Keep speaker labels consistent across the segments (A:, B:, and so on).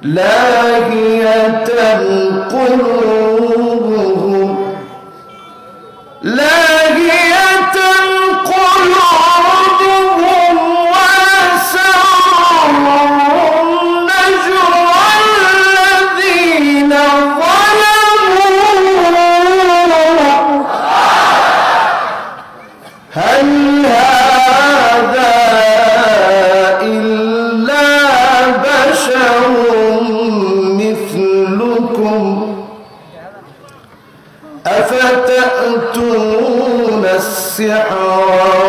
A: لاهية قلوبهم وأسروا النجوى الذين ظلموا هل هذا إلا بشر مثلكم أفتأتون السحر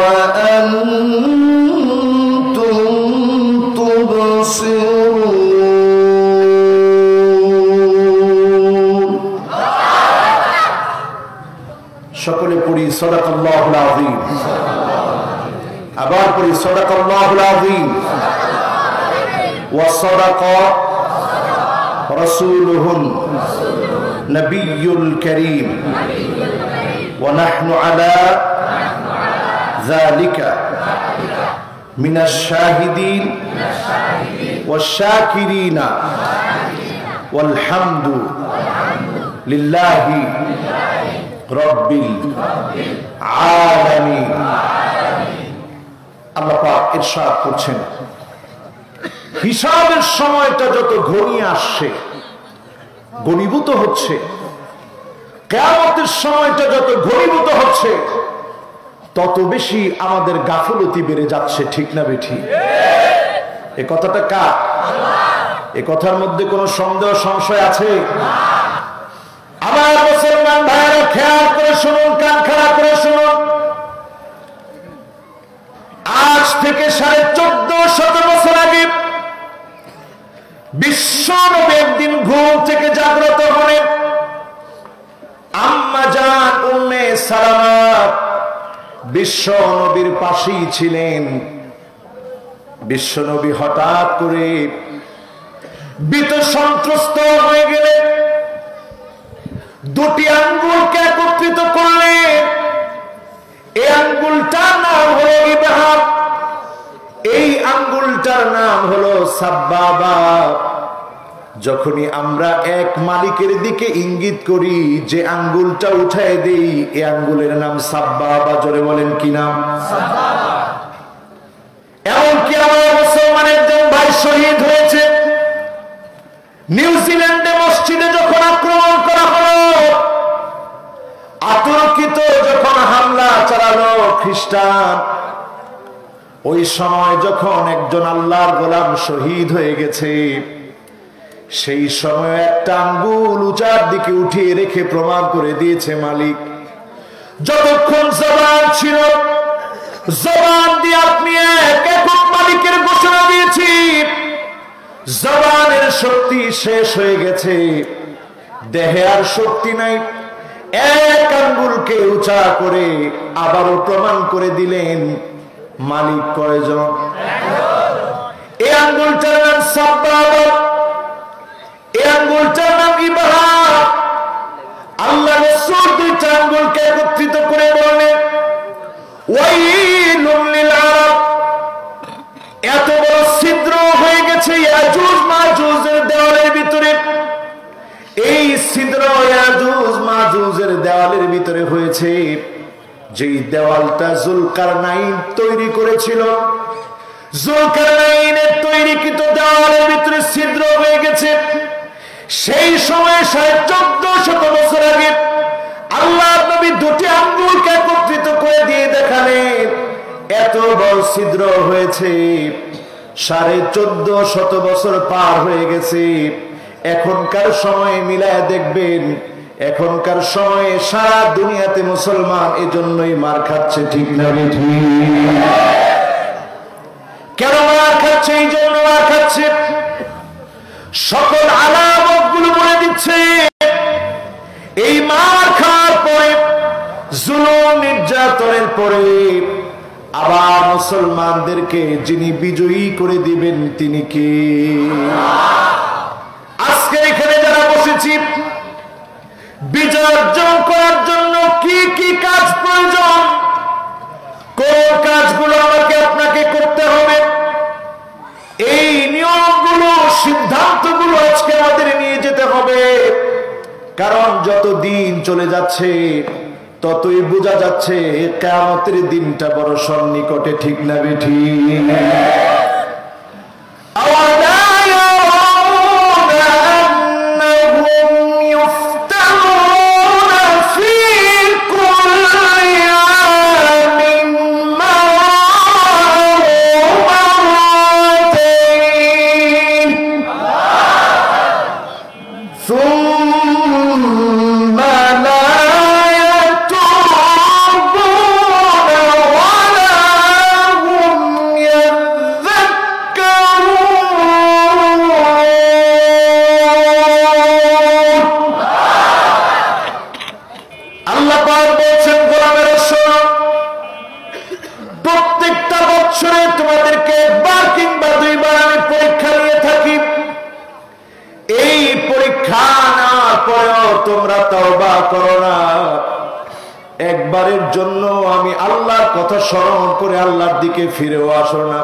A: وأنتم تبصرون সকলে পড়ি সাদাকাল্লাহুল আযীম আবার পড়ি সাদাকাল্লাহুল আযীম ওয়া সাদাকা রাসূলুহুন নবিয়্যুল কারীম ونحن على ذلك من الشاهدين والشاكرين والحمد لله رب العالمين আল্লাহ পাক ইরশাদ করছেন হিসাবের সময়টা যত ঘনিয়ে আসছে ঘনীভূত হচ্ছে কিয়ামতের সময়টা যত ঘনীভূত হচ্ছে তত বেশি আমাদের গাফলতি বেড়ে যাচ্ছে ঠিক না বেঠি এই কথাটা কার এই কথার মধ্যে কোনো সন্দেহ সংশয় আছে আমার মুসলমান ভাইরা খেয়াল করে শুনুন কান খাড়া করে শুনুন আজ থেকে 1450 বছর আগে বিশ্ব নবী একদিন ঘুম থেকে জাগ্রত হলেন আম্মা জান উম্মে সালামা বিশ্ব নবীর পাশেই ছিলেন বিশ্ব নবী হঠাৎ করে ভীত সন্ত্রস্ত হয়ে গেলেন দুটি আঙ্গুলকে একত্রিত করলেন এই আঙ্গুলটার নাম হলো ইবহাম এই আঙ্গুলটার নাম হলো সাব্বাবা যখনই আমরা এক মালিকের দিকে ইঙ্গিত করি যে আঙ্গুলটা উঠায় দেই এই আঙ্গুলের নাম সাব্বাবা জোরে বলেন কি নাম সাব্বাবা এমনকি আমার মুসলমানের একজন ভাই শহীদ হয়েছে নিউজিল্যান্ডে মসজিদে যখন আক্রমণ করা হলো আতঙ্কিত যখন হামলা চালালো খ্রিস্টান ওই সময় যখন একজন আল্লাহর গোলাম শহীদ হয়ে গেছে সেই সময় একটা আঙ্গুল উঁচার দিকে উঠিয়ে রেখে প্রমাণ করে দিয়েছে মালিক যতক্ষণ জবান ছিল জবান দিয়ে আপনি এক একক মালিকের ঘোষণা দিয়েছি জবানের শক্তি শেষ হয়ে গেছে দেহে আর শক্তি নাই এক আঙ্গুলকে উঁচা করে আবারও প্রমাণ করে দিলেন মালিক কয়জন এই আঙ্গুলটার নাম সাব্বাবা এই আঙ্গুলটার নাম ইবহাম আল্লাহ রাসূল দুইটা আঙ্গুলকে একত্রিত করে বলেন ওয়াইলুল লিল আরব এত বড় ছিদ্র হয়ে গেছে ইয়াজুজ মাজুজের দেওয়ালের ভিতরে এই ছিদ্র ইয়াজুজ মাজুজের দেওয়ালের ভিতরে হয়েছে যেই দেওয়ালটা যুলকারনাইন তৈরি করেছিল যুলকারনাইনের তৈরিকৃত দেওয়ালের ভিতরে ছিদ্র হয়ে গেছে সেই সময় 1450 বছর আগে আল্লাহর নবী দুটি আঙ্গুলকে একত্রিত করে দিয়ে দেখালেন এত বড় ছিদ্র হয়েছে 1450 বছর পার হয়ে গেছে এখনকার সময়ে মিলায় দেখবেন এখনকার সময়ে সারা দুনিয়াতে মুসলমান এজন্যই মার খাচ্ছে ঠিক না ঠিক কেন মার খাচ্ছে এই জন্য মার খাচ্ছে সকল আলামত গুলো বলে দিচ্ছে এই মার খাওয়ার পরে জুলুম নির্যাতনের পরে আবার মুসলমানদেরকে যিনি বিজয়ী করে দিবেন তিনি কে আজকে এখানে যারা বসেছি বিজয় অর্জন করার জন্য কি কি কাজ প্রয়োজন কোন কাজগুলো আমাকে আপনাকে করতে হবে এই নিয়মগুলো সিদ্ধান্তগুলো আজকে আমাদের নিয়ে যেতে হবে, কারণ যত দিন চলে যাচ্ছে ততই বোঝা যাচ্ছে কিয়ামতের দিনটা বড় সন্নিকটে, ঠিক না বেঠিক? তোমরা তওবা করো না, একবারের জন্য আমি আল্লাহর কথা স্মরণ করে আল্লাহর দিকে ফিরেও আসো না।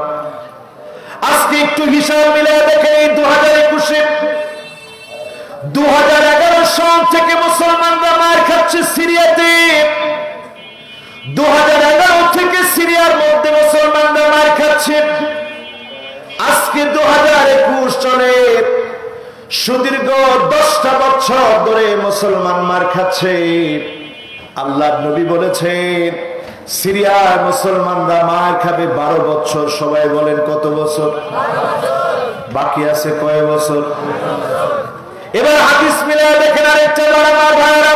A: আজকে একটু হিসাব মিলিয়ে দেখেন, এই 2021 2011 সাল থেকে মুসলমানরা মার খাচ্ছে সিরিয়াতে। 2011 থেকে সিরিয়ার মধ্যে মুসলমানরা মার খাচ্ছে। আজকে 2021 চলে, সুদীর্ঘ 10টা বছর ধরে মুসলমান মার খাচ্ছে। আল্লাহর নবী বলেছেন সিরিয়ার মুসলমানরা মার খাবে 12 বছর। সবাই বলেন কত বছর? বাকি আছে কয় বছর? এবার হাদিস মিলায় দেখেন আরেকটা বড় মার ভাইরা,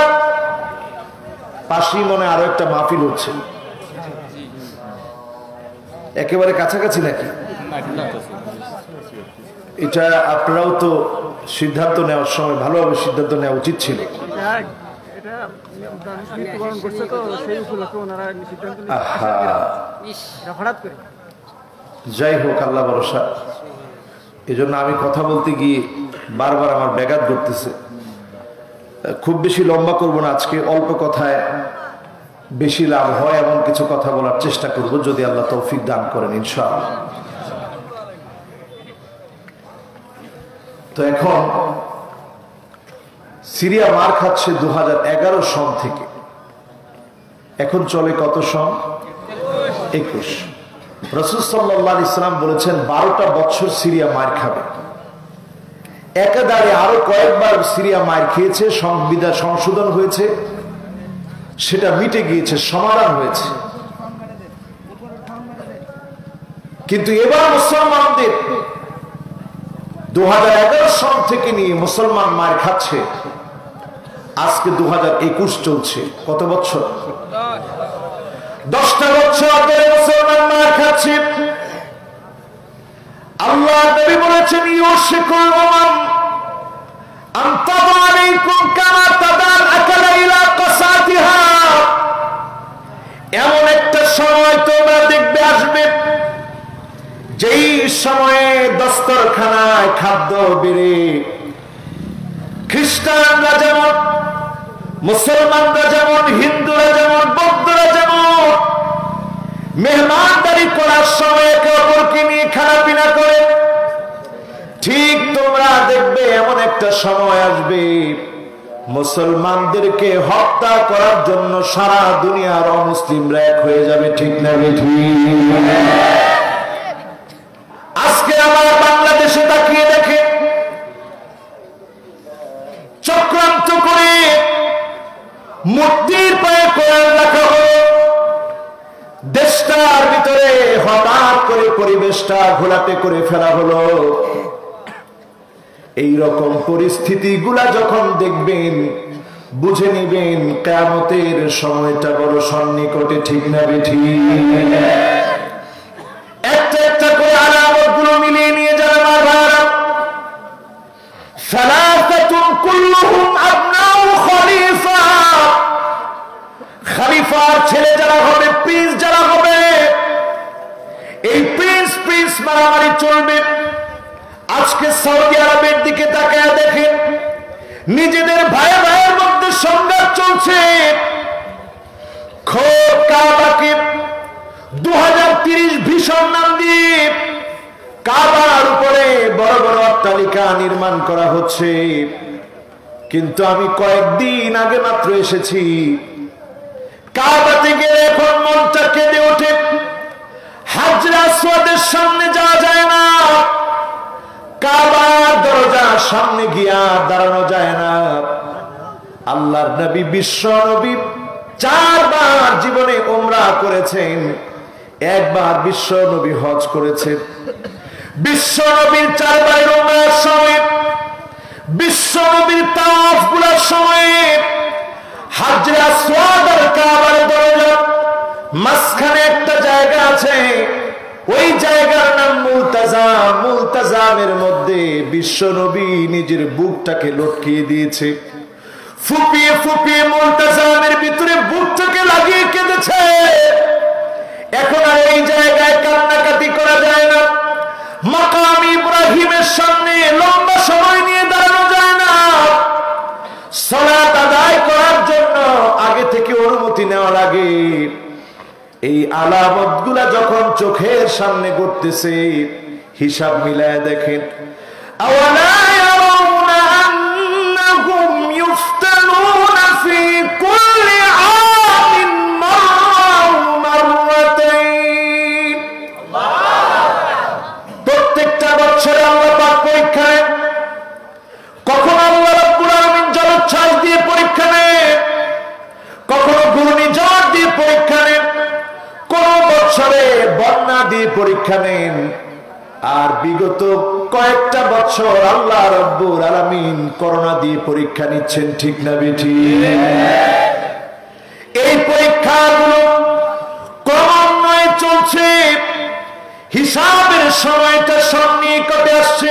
A: পাশেই মনে আরো একটা মাহফিল হচ্ছে, একেবারে কাছাকাছি নাকি? এটা আপনারাও তো সিদ্ধান্ত নেওয়ার সময় ভালোভাবে সিদ্ধান্ত নেওয়া উচিত ছিল। যাই হোক, আল্লাহ ভরসা। এই জন্য আমি কথা বলতে গিয়ে বারবার আমার ব্যাঘাত ঘটতেছে। খুব বেশি লম্বা করব না আজকে, অল্প কথায় বেশি লাভ হয় এমন কিছু কথা বলার চেষ্টা করব, যদি আল্লাহ তৌফিক দান করেন ইনশাআল্লাহ। তো এখন সিরিয়া মার খাচ্ছে 2011 সন থেকে, এখন চলে কত সন? 21। রাসূল সাল্লাল্লাহু আলাইহি ওয়াসাল্লাম বলেছেন 12টা বছর সিরিয়া মার খাবে। একাধারে আরো কয়েকবার সিরিয়া মার খেয়েছে, সংবিধান সংশোধন হয়েছে, সেটা মিটে গিয়েছে, সমাধান হয়েছে। কিন্তু এবার মুসলমানদের 2011 সাল থেকে নিয়ে মুসলমান মার খাচ্ছে, আজকে 2021 চলছে। কত বছর? 10টা বছর ধরে মুসলমান মার খাচ্ছে। আল্লাহ নবী বলেছেন ইউশিকুল উমাম আন তাদা আলাইকুম কামা তাদাল আকালা ইলা কাসাতিহা। এমন একটা সময় তোমরা দেখবে আসবে, যেই সময়ে দস্তরখানায় খাদ্য বেড়ে খ্রিস্টানরা যেমন, মুসলমানরা যেমন, হিন্দুরা যেমন, বৌদ্ধরা যেমন মেহমানদারি করার সময় একে অপরকে নিয়ে খানাপিনা করে, ঠিক তোমরা দেখবে এমন একটা সময় আসবে মুসলমানদেরকে হত্যা করার জন্য সারা দুনিয়ার অমুসলিমরা এক হয়ে যাবে, ঠিক না ঠিক? আজকে আমার বাংলাদেশে তাকিয়ে দেখে চক্রান্ত করে মূর্তির পায়ে কোরআন রাখা হলো, দেশটার ভিতরে হঠাৎ করে পরিবেশটা ঘোলাটে করে ফেলা হলো। এই রকম পরিস্থিতিগুলা যখন দেখবেন বুঝে নিবেন কিয়ামতের সময়টা বড় সন্নিকটে, ঠিক না বেঠিক? একটা একটা করে আলামতগুলো মিলিয়ে নিয়ে যান আমার ভাইরা। সালাসাতুন কুল্লুহুম আবনাউ খলিফা, খলিফার ছেলে যারা হবে, প্রিন্স যারা হবে, এই প্রিন্স মারামারি চলবে। আজকে সৌদি আরবের দিকে তাকায় দেখেন, নিজেদের ভাইয়ের মধ্যে সংঘাত চলছে। খোদ কাবাকে 2030 ভীষণ নাম দিয়ে কাবার উপরে বড় বড় অট্টালিকা নির্মাণ করা হচ্ছে, কিন্তু আমি কয়েকদিন আগে মাত্র এসেছি। কাবাতে গেলে এখন মনটা কেঁদে ওঠে। হাজরা আসওয়াদের সামনে যাওয়া যায় না, কাবার দরজার সামনে গিয়া দাঁড়ানো যায় না। আল্লাহর নবী, বিশ্ব নবী 4 বার জীবনে উমরা করেছেন, 1 বার বিশ্ব নবী হজ করেছেন। বিশ্ব নবীর 4 বারের উমরার সময়, বিশ্ব নবীর তাওয়াফ গুলার সময় হাজরে আসওয়াদ আর কাবার দরজা মাঝখানে একটা জায়গা আছে, ওই জায়গার নাম মুলতাজাম। মুলতাজামের মধ্যে বিশ্ব নবী নিজের বুকটাকে লটকিয়ে দিয়েছে, ফুপিয়ে ফুপিয়ে মুলতাজামের ভিতরে বুকটাকে লাগিয়ে কেঁদেছে। এখন আর এই জায়গায় কান্নাকাটি করা যায় না, মাকাম ইব্রাহিমের সামনে লম্বা সময় নিয়ে দাঁড়ানো যায় না। সালাত আদায় করার জন্য আগে থেকে অনুমতি নেওয়া লাগে। এই আলামতগুলা যখন চোখের সামনে ঘটতেছে, হিসাব মিলায় দেখেন, আওয়ালা ইয়ারাউনা আন্নাহুম ইফতানুনা ফি কুল্লি আমিন মাররাতাইন। প্রত্যেকটা বছরে আল্লাহ পাক পরীক্ষা নেন। কখনো আল্লাহ রাব্বুল আলামিন জলোচ্ছ্বাস দিয়ে পরীক্ষা নেন, কখনো ঘূর্ণিঝড় দিয়ে পরীক্ষা নেন, কোন বছরে বন্যা দিয়ে পরীক্ষা নেন। আর বিগত কয়েকটা বছর আল্লাহ রাব্বুল আলামিন করোনা দিয়ে পরীক্ষা নিচ্ছেন, ঠিক না বেঠিক? এই পরীক্ষাগুলো ক্রমান্বয়ে চলছে, হিসাবের সময়টা সন্নিকটে আসছে।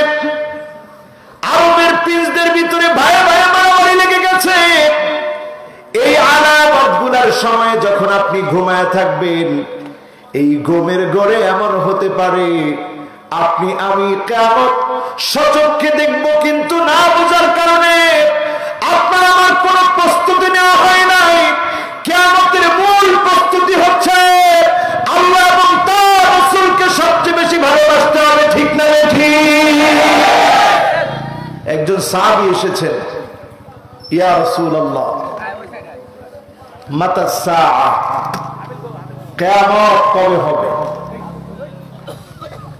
A: আরবের পিসদের ভিতরে ভাই ভাই মারামারি লেগে গেছে। এই আলামতগুলোর সময় যখন আপনি ঘুমায় থাকবেন, এই ঘুমের ঘরে এমন হতে পারে আপনি আমি কিয়ামত সচক্ষে দেখব, কিন্তু না বোঝার কারণে আপনার আমার কোন প্রস্তুতি নেওয়া হয় নাই। কিয়ামতের মূল প্রস্তুতি হচ্ছে আল্লাহ এবং তার রাসূলকে সবচেয়ে বেশি ভালোবাসতে হবে, ঠিক না ঠিক? একজন সাহাবী এসেছেন, ইয়া রাসূলুল্লাহ মাতা সাআ, কিয়ামত কবে হবে?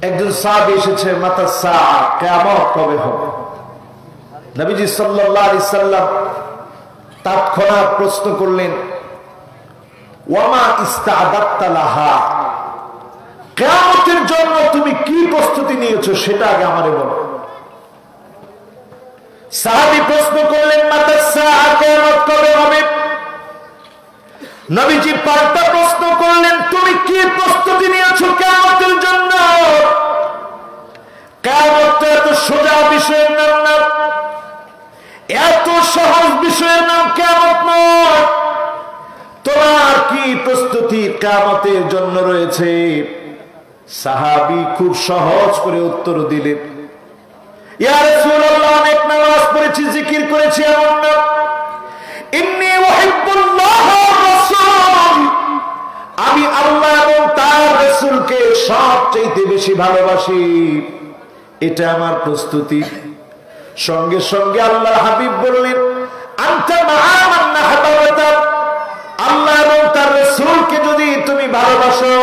A: একজন সাহাবী এসেছে, মাতা সাআ, কিয়ামত কবে হবে? নবীজি সাল্লাল্লাহু আলাইহি সাল্লাম তৎক্ষণাৎ প্রশ্ন করলেন, ওয়ামা ইস্তা'দাততা লাহা, কিয়ামতের জন্য তুমি কি প্রস্তুতি নিয়েছো সেটা আগে আমারে বলো। সাহাবী প্রশ্ন করলেন, মাতা সাআ, কিয়ামত কবে হবে? নবীজি পাল্টা প্রশ্ন করলেন, তুমি কি প্রস্তুতি নিয়েছো কিয়ামতের জন্য? কিয়ামত তো এত সোজা বিষয়ের নাম না, এত সহজ বিষয়ের নাম কিয়ামত নয়। তোমার কি প্রস্তুতি কিয়ামতের জন্য রয়েছে? সাহাবী খুব সহজ করে উত্তর দিলেন, ইয়া রাসূলুল্লাহ, অনেক নামাজ পড়েছি, জিকির করেছি, এমন না। ইন্নী উহিব্বুল্লাহ ওয়া রাসূল, আমি আল্লাহ এবং তার রাসূলকে সবচেয়ে বেশি ভালোবাসি, এটা আমার প্রস্তুতি। সঙ্গে সঙ্গে আল্লাহর হাবিব বললেন, আনতা মা'a মান আহবাবতা, আল্লাহ এবং তার রাসূলকে যদি তুমি ভালোবাসো,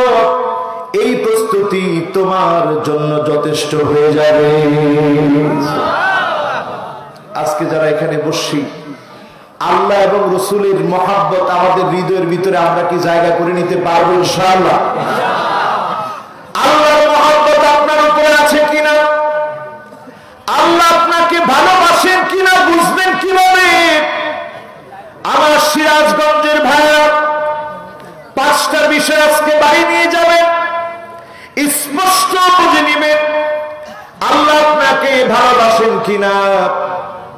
A: এই প্রস্তুতি তোমার জন্য যথেষ্ট হয়ে যাবে। আজকে যারা এখানে বসছি, আল্লাহ এবং রাসূলের মহব্বত আমাদের হৃদয়ের ভিতরে আমরা কি জায়গা করে নিতে পারবো ইনশাআল্লাহ? আল্লাহর মহব্বত আপনার উপরে আছে কিনা, আল্লাহ আপনাকে ভালোবাসেন কিনা বুঝবেন কিভাবে? আমার সিরাজগঞ্জের ভাইরা 5টা বিষয় আজকে বাড়ি নিয়ে যাবেন, স্পষ্ট বুঝে নেবেন আল্লাহ আপনাকে ভালোবাসেন কিনা।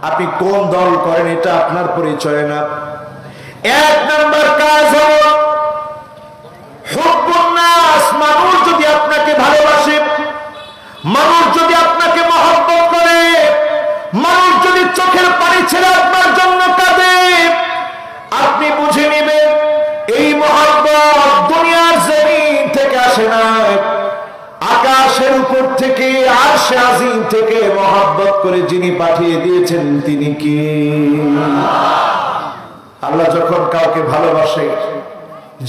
A: আপনি কোন দল করেন এটা আপনার পরিচয় না। 1 নাম্বার কাজ হলো হুব্বুন নাস, মানুষ যদি আপনাকে ভালোবাসে, মানুষ যদি আপনাকে মহব্বত করে, মানুষ যদি চোখের পানি ছেড়ে আপনার জন্য কাঁদে, আপনি বুঝে নেবেন এই মহব্বত দুনিয়ার জমিন থেকে আসে না, আকাশের উপর থেকে, আরশ আরশে আজিম থেকে মহব্বত করে যিনি পাঠিয়ে দিয়েছেন তিনি কি? আল্লাহ যখন কাউকে ভালোবাসে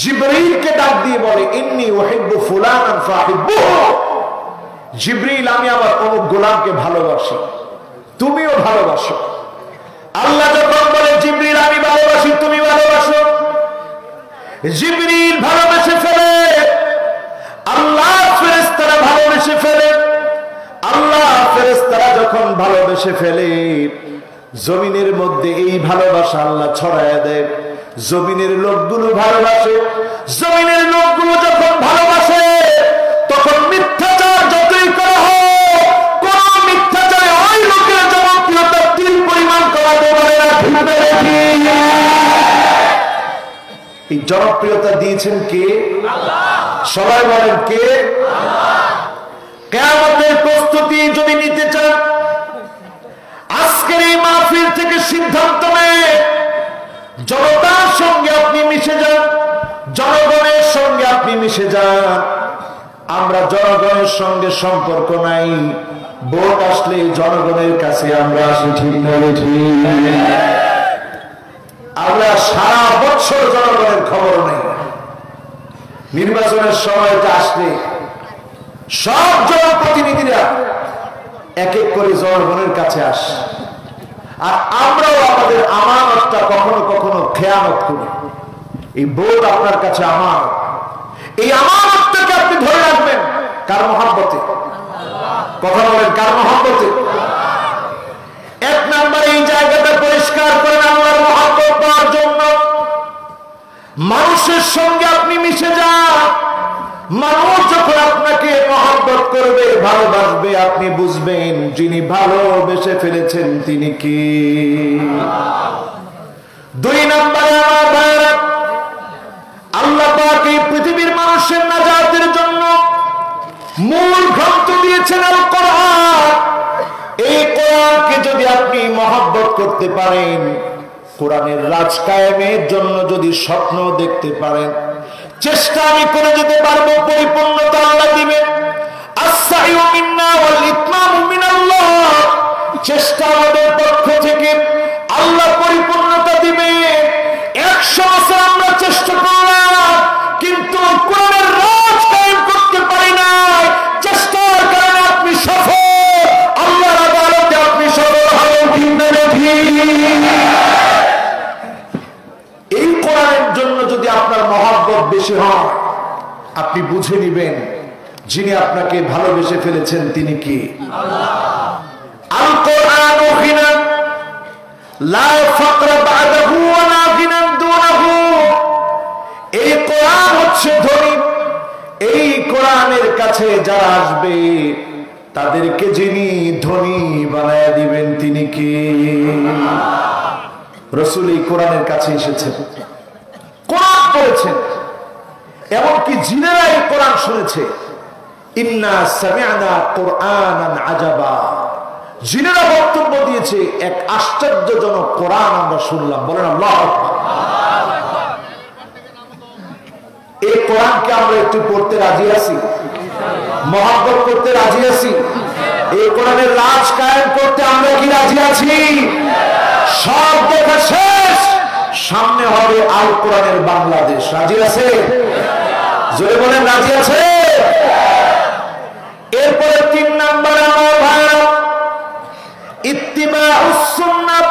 A: জিবরীলকে ডাক দিয়ে বলে ইন্নী উহিব্বু ফুলানান ফাহিব্বুহু। জিবরীল, আমি আমার অমুক গোলামকে ভালোবাসি, তুমিও ভালোবাসো। আল্লাহ যখন বলে জিবরীল আমি ভালোবাসি, তুমি ভালোবাসো, জিবরীল ভালোবেসে ফেলে, আল্লাহ ফেরেশতারা ভালোবেসে ফেলে। আল্লাহ ফেরেশতারা যখন ভালোবেসে ফেলে, জমিনের মধ্যে এই ভালোবাসা আল্লাহ ছড়ায় দেয়। জমিনের লোকগুলো ভালোবাসে। জমিনের লোকগুলো যখন ভালোবাসে, তখন মিথ্যাচার যতই করা হয়, কোন মিথ্যাচারে ওই লোকের জনপ্রিয়তা 3 পরিমাণ করাতে পারে না। এই জনপ্রিয়তা দিয়েছেন কে? আল্লাহ। সবাই বলেন কে? আল্লাহ। কিয়ামতের প্রস্তুতি যদি নিতে চান, আজকের এই মাহফিল থেকে সিদ্ধান্ত নেন, জনতার সঙ্গে আপনি মিশে যান, জনগণের সঙ্গে আপনি মিশে যান। আমরা জনগণের সঙ্গে সম্পর্ক নাই, ভোট আসলে জনগণের কাছে আমরা আসি, ঠিক না? ঠিক। আমরা সারা বছর জনগণের খবর নেই। নির্বাচনের সময়টা আসলে সব জনপ্রতিনিধিরা এক এক করে জনগণের কাছে আসে, আর আমরাও আমাদের আমানতটা কখনো কখনো খেয়ানত করি। এই ভোট আপনার কাছে আমানত, এই আমানতটাকে আপনি ধরে রাখবেন কার মহব্বতে? কথা বলেন, কার মহব্বতে? 1 নম্বরে এই জায়গাটা পরিষ্কার করেন আল্লাহর মহব্বত পাওয়ার জন্য। মানুষের সঙ্গে আপনি মিশে যান। মানুষ যখন আপনাকে মহব্বত করবে, ভালোবাসবে, আপনি বুঝবেন যিনি ভালোবেসে ফেলেছেন তিনি কি। 2 নম্বরে আমার ভাইরা, আল্লাহ পাক এই পৃথিবীর মানুষের নাজাতের জন্য মূল গ্রন্থ দিয়েছেন আল কোরআন। এই কোরআনকে যদি আপনি মহব্বত করতে পারেন, কোরআনের রাজ কায়েমের জন্য যদি স্বপ্ন দেখতে পারেন, চেষ্টা আমি করে যেতে পারবো, পরিপূর্ণতা আল্লাহ দিবেন। আস-সাইউ মিন্না ওয়াল ইতমামু মিনাল্লাহ। চেষ্টা আমাদের পক্ষ থেকে, আল্লাহ পরিপূর্ণতা দিবেন। 100 বছর আমরা চেষ্টা করলাম, কিন্তু কোরআনের রাজ কায়েম করতে পারি না। চেষ্টার কারণে আপনি সফল, আল্লাহর আদালতে আপনি সফল হবেন, ঠিক না? এই কোরআনের জন্য যদি আপনার মহব্বত বেশি হয়, আপনি বুঝে নেবেন যিনি আপনাকে ভালোবেসে ফেলেছেন তিনি কি। আল কোরআন গিনা লা ফাকরা বাদাহু ওয়া লা গিনা দুনাহু। এই কোরআন হচ্ছে ধনী। এই কোরআনের কাছে যারা আসবে, তাদেরকে যিনি ধনী বানায় দিবেন তিনি কি। রাসূল এই কোরআনের কাছে এসেছেন, কোরআন পড়েছেন, এমনকি জিনেরা এই কোরআন শুনেছে। ইন্না সামি'না কুরআনান আজাবা। জিনেরা বক্তব্য দিয়েছে, এক আশ্চর্যজনক কোরআন আমরা শুনলাম। বলেন আল্লাহু আকবার। এই কোরআনকে আমরা একটু পড়তে রাজি আছি, মহব্বত করতে রাজি আছি, এই কোরআনের রাজ কায়েম করতে আমরা কি রাজি আছি? সব দেখা শেষ, সামনে হবে আল কোরআনের বাংলাদেশ। রাজি আছে? জোরে বলেন, রাজি আছে? এরপরে 3 নম্বরে আমার ভাইরা, ইত্তিবাউস সুন্নাহ।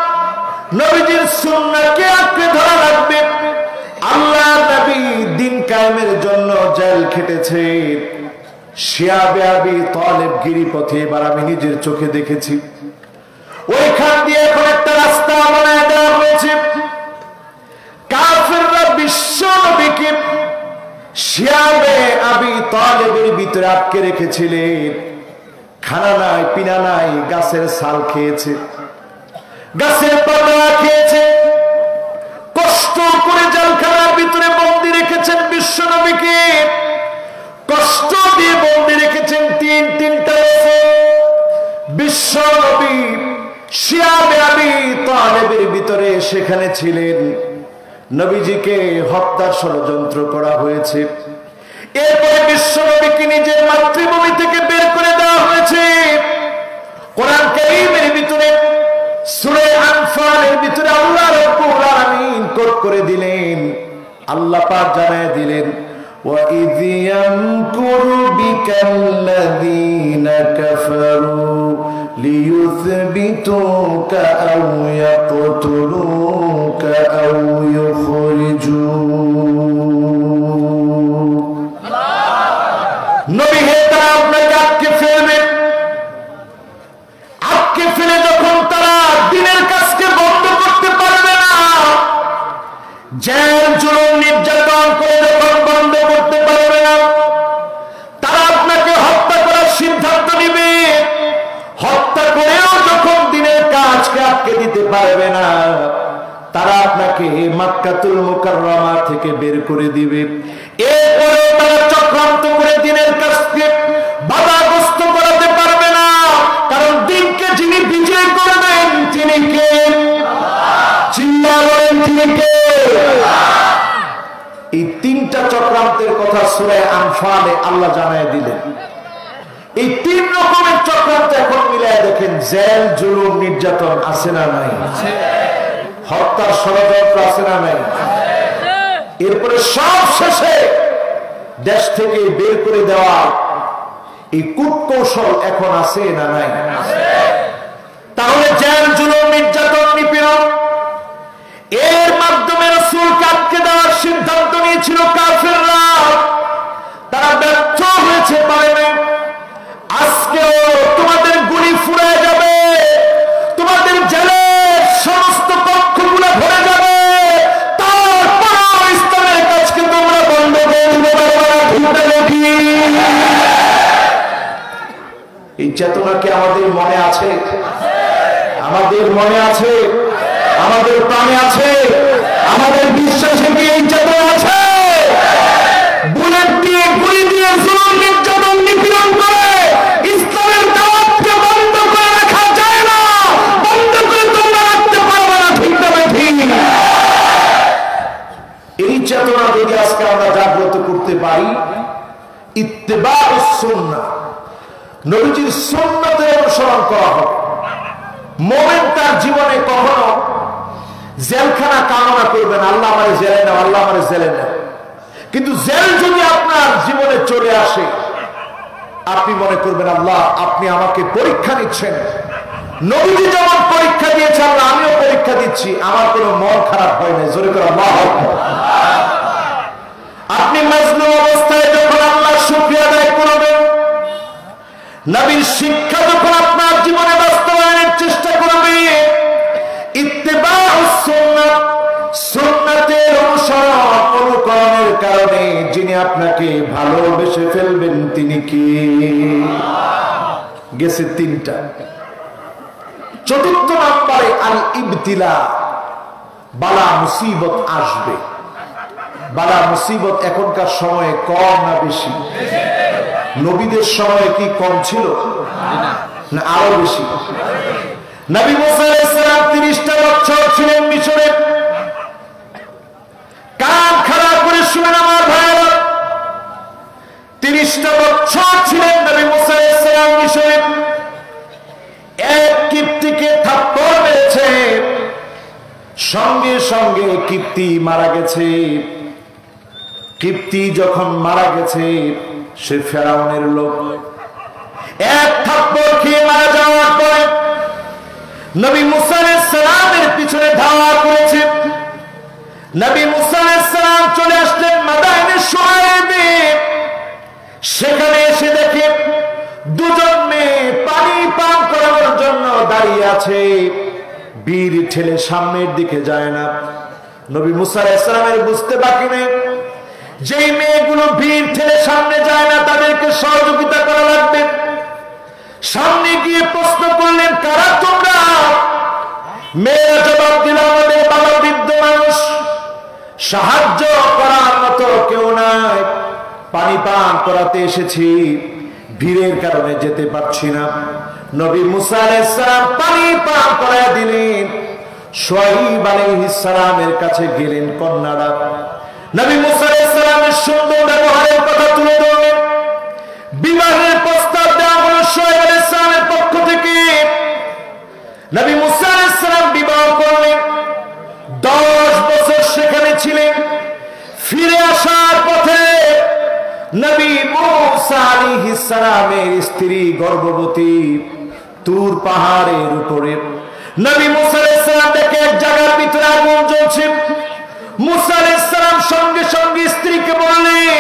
A: নবীজির সুন্নাহকে আঁকড়ে ধরা লাগবে। আল্লাহ নবী দিন কায়েমের জন্য জেল খেটেছে। শিয়াবে আবি তালেব গিরিপথে, এবার আমি নিজের চোখে দেখেছি। ওইখান দিয়ে এখন একটা রাস্তা বানায় দেওয়া হয়েছে। কাফেররা বিশ্ব নবীকে শিয়াবে আবি তালেবের ভিতরে আটকে রেখেছিলেন। খানা নাই, পিনা নাই, গাছের ছাল খেয়েছে, গাছের পাতা খেয়েছে। কষ্ট করে জেলখানার ভিতরে বন্দী রেখেছেন বিশ্ব নবীকে। কষ্ট দিয়ে বন্দী রেখেছেন 3-3টা বছর। বিশ্ব নবী শিয়াবে আবি তালেবের ভিতরে সেখানে ছিলেন। নবীজিকে হত্যার ষড়যন্ত্র করা হয়েছে। এরপরে বিশ্ব নবীকে নিজের মাতৃভূমি থেকে বের করে দেওয়া হয়েছে। কোরআন কারীমের ভিতরে সূরা আনফালের ভিতরে আল্লাহ রাব্বুল আলামিন কোট করে দিলেন, আল্লাহ পাক জানায় দিলেন, وَإِذْ يَمْكُرُ بِكَ الَّذِينَ كَفَرُوا لِيُثْبِتُوكَ أَوْ يَقْتُلُوكَ أَوْ يُخْرِجُوكَ। নবী হে, তারা আপনাকে আটকে ফেলবে। আটকে ফেলে যখন তারা দিনের কাজকে বন্ধ করতে পারবে না, জেল জুলুম নির্যাতন করে যখন বন্ধ করতে পারবে না, তারা আপনাকে হত্যা করার সিদ্ধান্ত নিবে। হত্যা করেও যখন দিনের কাজকে আটকে দিতে পারবে না, তারা আপনাকে মক্কাতুল মুকাররমা থেকে বের করে দিবে। এরপরে তারা চক্রান্ত করে দিনের কাজকে বাধাগ্রস্ত করাতে পারবে না, কারণ দিনকে যিনি বিজয় করবেন তিনি কে? চিল্লা বলেন, তিনি কে? এই তিনটা চক্রান্তের কথা সূরা আনফালে আল্লাহ জানায় দিলেন। এই তিন রকমের চক্রান্ত এখন মিলায় দেখেন, জেল জুলুম নির্যাতন আছে না নাই? হত্যার ষড়যন্ত্র আছে না নাই? এরপরে সব শেষে দেশ থেকে বের করে দেওয়া এই কূটকৌশল এখন আছে না নাই? তাহলে জেল জুলুম নির্যাতন নিপীড়ন এর মাধ্যমে রাসূলকে আটকে দেওয়ার সিদ্ধান্ত নিয়েছিল কাফেররা, তারা ব্যর্থ হয়েছে, পারেনি। আজকেও তোমাদের গুলি ফুরায় যাবে, তোমাদের জেলের সমস্ত কক্ষগুলো ভরে যাবে, তারপর ইসলামের কাজকে তোমরা বন্ধ করে দিবে। এই চেতনা কি আমাদের মনে আছে? আমাদের মনে আছে, আমাদের প্রাণে আছে, আমাদের বিশ্বাসে কি এই চেতনা আছে? বুলেট দিয়ে গুলি দিয়ে জুলুম নির্যাতন নিপীড়ন করে ইসলামের দাওয়াতকে বন্ধ করে রাখা যায় না, বন্ধ করে তোমরা রাখতে পারবে না, ঠিক না ঠিক? এই চেতনা যদি আজকে আমরা জাগ্রত করতে পারি, ইত্তেবাউস সুন্নাহ, নবীজির সুন্নতের অনুসরণ করা হবে। মুমিন তার জীবনে কখনো জেলখানা কামনা করবে না, আল্লাহ আমারে জেলে নাও, আল্লাহ আমারে জেলে নাও। কিন্তু জেল যদি আপনার জীবনে চলে আসে, আপনি মনে করবেন আল্লাহ আপনি আমাকে পরীক্ষা নিচ্ছেন। নবীজি যেমন পরীক্ষা দিয়েছেন, আল্লাহ আমিও পরীক্ষা দিচ্ছি, আমার কোনো মন খারাপ হয় না। জোরে করে আল্লাহু আকবার। আপনি মাজলুম অবস্থায় যখন আল্লাহর শুকরিয়া আদায় করবেন, নবীর শিক্ষা যখন আপনার জীবনে বাস্তবায়নের চেষ্টা করবে, ইত্তেবাউস সুন্নাহ, সুন্নাতের অনুসরণ অনুকরণের কারণে যিনি আপনাকে ভালোবেসে ফেলবেন তিনি কি? গেছে তিনটা। চতুর্থ নম্বরে আল ইবতিলা, বালা মুসিবত আসবে। বালা মুসিবত এখনকার সময়ে কম না বেশি? নবীদের সময় কি কম ছিল না আরো বেশি? নবী মুসা আলাইহিস সালাম 30টা বছর ছিলেন মিশরে। কান খাড়া করে শুনেন আমার ভাইরা, 30টা বছর ছিলেন নবী মুসা আলাইহিস সালাম মিশরে। এক কিপ্তিকে থাপ্পড় মেরেছে, সঙ্গে সঙ্গে কিপ্তি মারা গেছে। কিপ্তি যখন মারা গেছে, সে ফেরাউনের লোক। এক থাপ্পড় খেয়ে মারা যাওয়ার পরে নবী মুসা আলাইহিস সালামের পিছনে ধাওয়া করেছে। নবী মুসা আলাইহিস সালাম চলে আসলেন মাদায়েনে শুআয়বে। সেখানে এসে দেখে দুজন মেয়ে পানি পান করার জন্য দাঁড়িয়ে আছে, বীর ঠেলে সামনের দিকে যায় না। নবী মুসা আলাইহিস সালামের বুঝতে বাকি নেই, যেই মেয়েগুলো ভিড় ঠেলে সামনে যায় না তাদেরকে সহযোগিতা করা লাগবে। সামনে গিয়ে প্রশ্ন করলেন, কারা তোমরা? মেয়েরা জবাব দিল, আমাদের বাবা বৃদ্ধ মানুষ, সাহায্য করার মতো কেউ নাই, পানি পান করাতে এসেছি, ভিড়ের কারণে যেতে পারছি না। নবী মুসা আলাইহিস সালাম পানি পান করায় দিলেন। শুআয়ব আলাইহিস সালামের কাছে গেলেন কন্যারা। নবী মুসা আলাইহিস সালামের সুন্দর ব্যবহারের কথা তুলে ধরলেন। বিবাহের প্রস্তাব দেওয়া হলো শুআয়ব আলাইহিস সালামের পক্ষ থেকে। নবী মুসা আলাইহিস সালাম বিবাহ করলেন, 10 বছর সেখানে ছিলেন। ফিরে আসার পথে নবী মুসা আলাইহিস সালামের স্ত্রী গর্ভবতী, তুর পাহাড়ের উপরে নবী মুসা আলাইহিস সালাম দেখে এক জায়গার ভিতরে আগুন জ্বলছে। মুসা আলাইহিস সালাম সঙ্গে সঙ্গে স্ত্রীকে বললেন,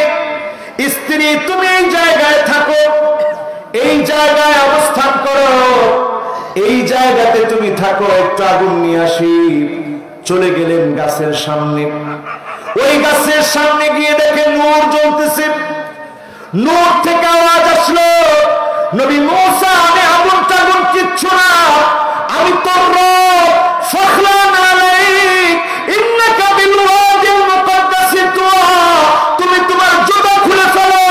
A: স্ত্রী তুমি এই জায়গায় থাকো, এই জায়গায় অবস্থান করো, এই জায়গাতে তুমি থাকো, একটু আগুন নিয়ে আসি। চলে গেলেন গাছের সামনে। ওই গাছের সামনে গিয়ে দেখে নূর জ্বলতেছে। নূর থেকে আওয়াজ আসলো, নবী মুসা আমি আগুন টাগুন কিচ্ছু না, আমি তোর রব, ফখলান আলাইক ইন্নাকা বিল ওয়াদিল মুকাদ্দাসি তুয়া, তুমি তোমার জুবা খুলে ফেলো,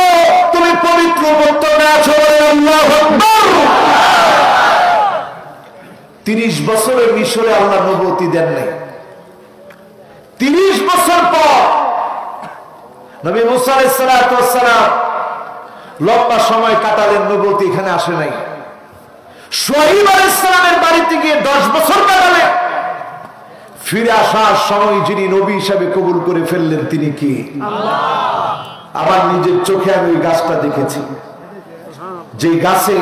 A: তুমি পবিত্র উপত্যকায় আছো। আল্লাহু আকবার। 30 বছরের মিশরে আল্লাহ নবুয়তি দেন নাই। 30 বছর পর নবী মুসা আলাইহিস সালাম লম্বা সময় কাটালেন, নবুয়তি এখানে আসে নাই। শুআয়ব আলাইহিস সালামের বাড়িতে গিয়ে 10 বছর কাটালেন। ফিরে আসার সময় যিনি নবী হিসাবে কবুল করে ফেললেন তিনি কি? আল্লাহ। আমার নিজের চোখে আমি ওই গাছটা দেখেছি, যে গাছে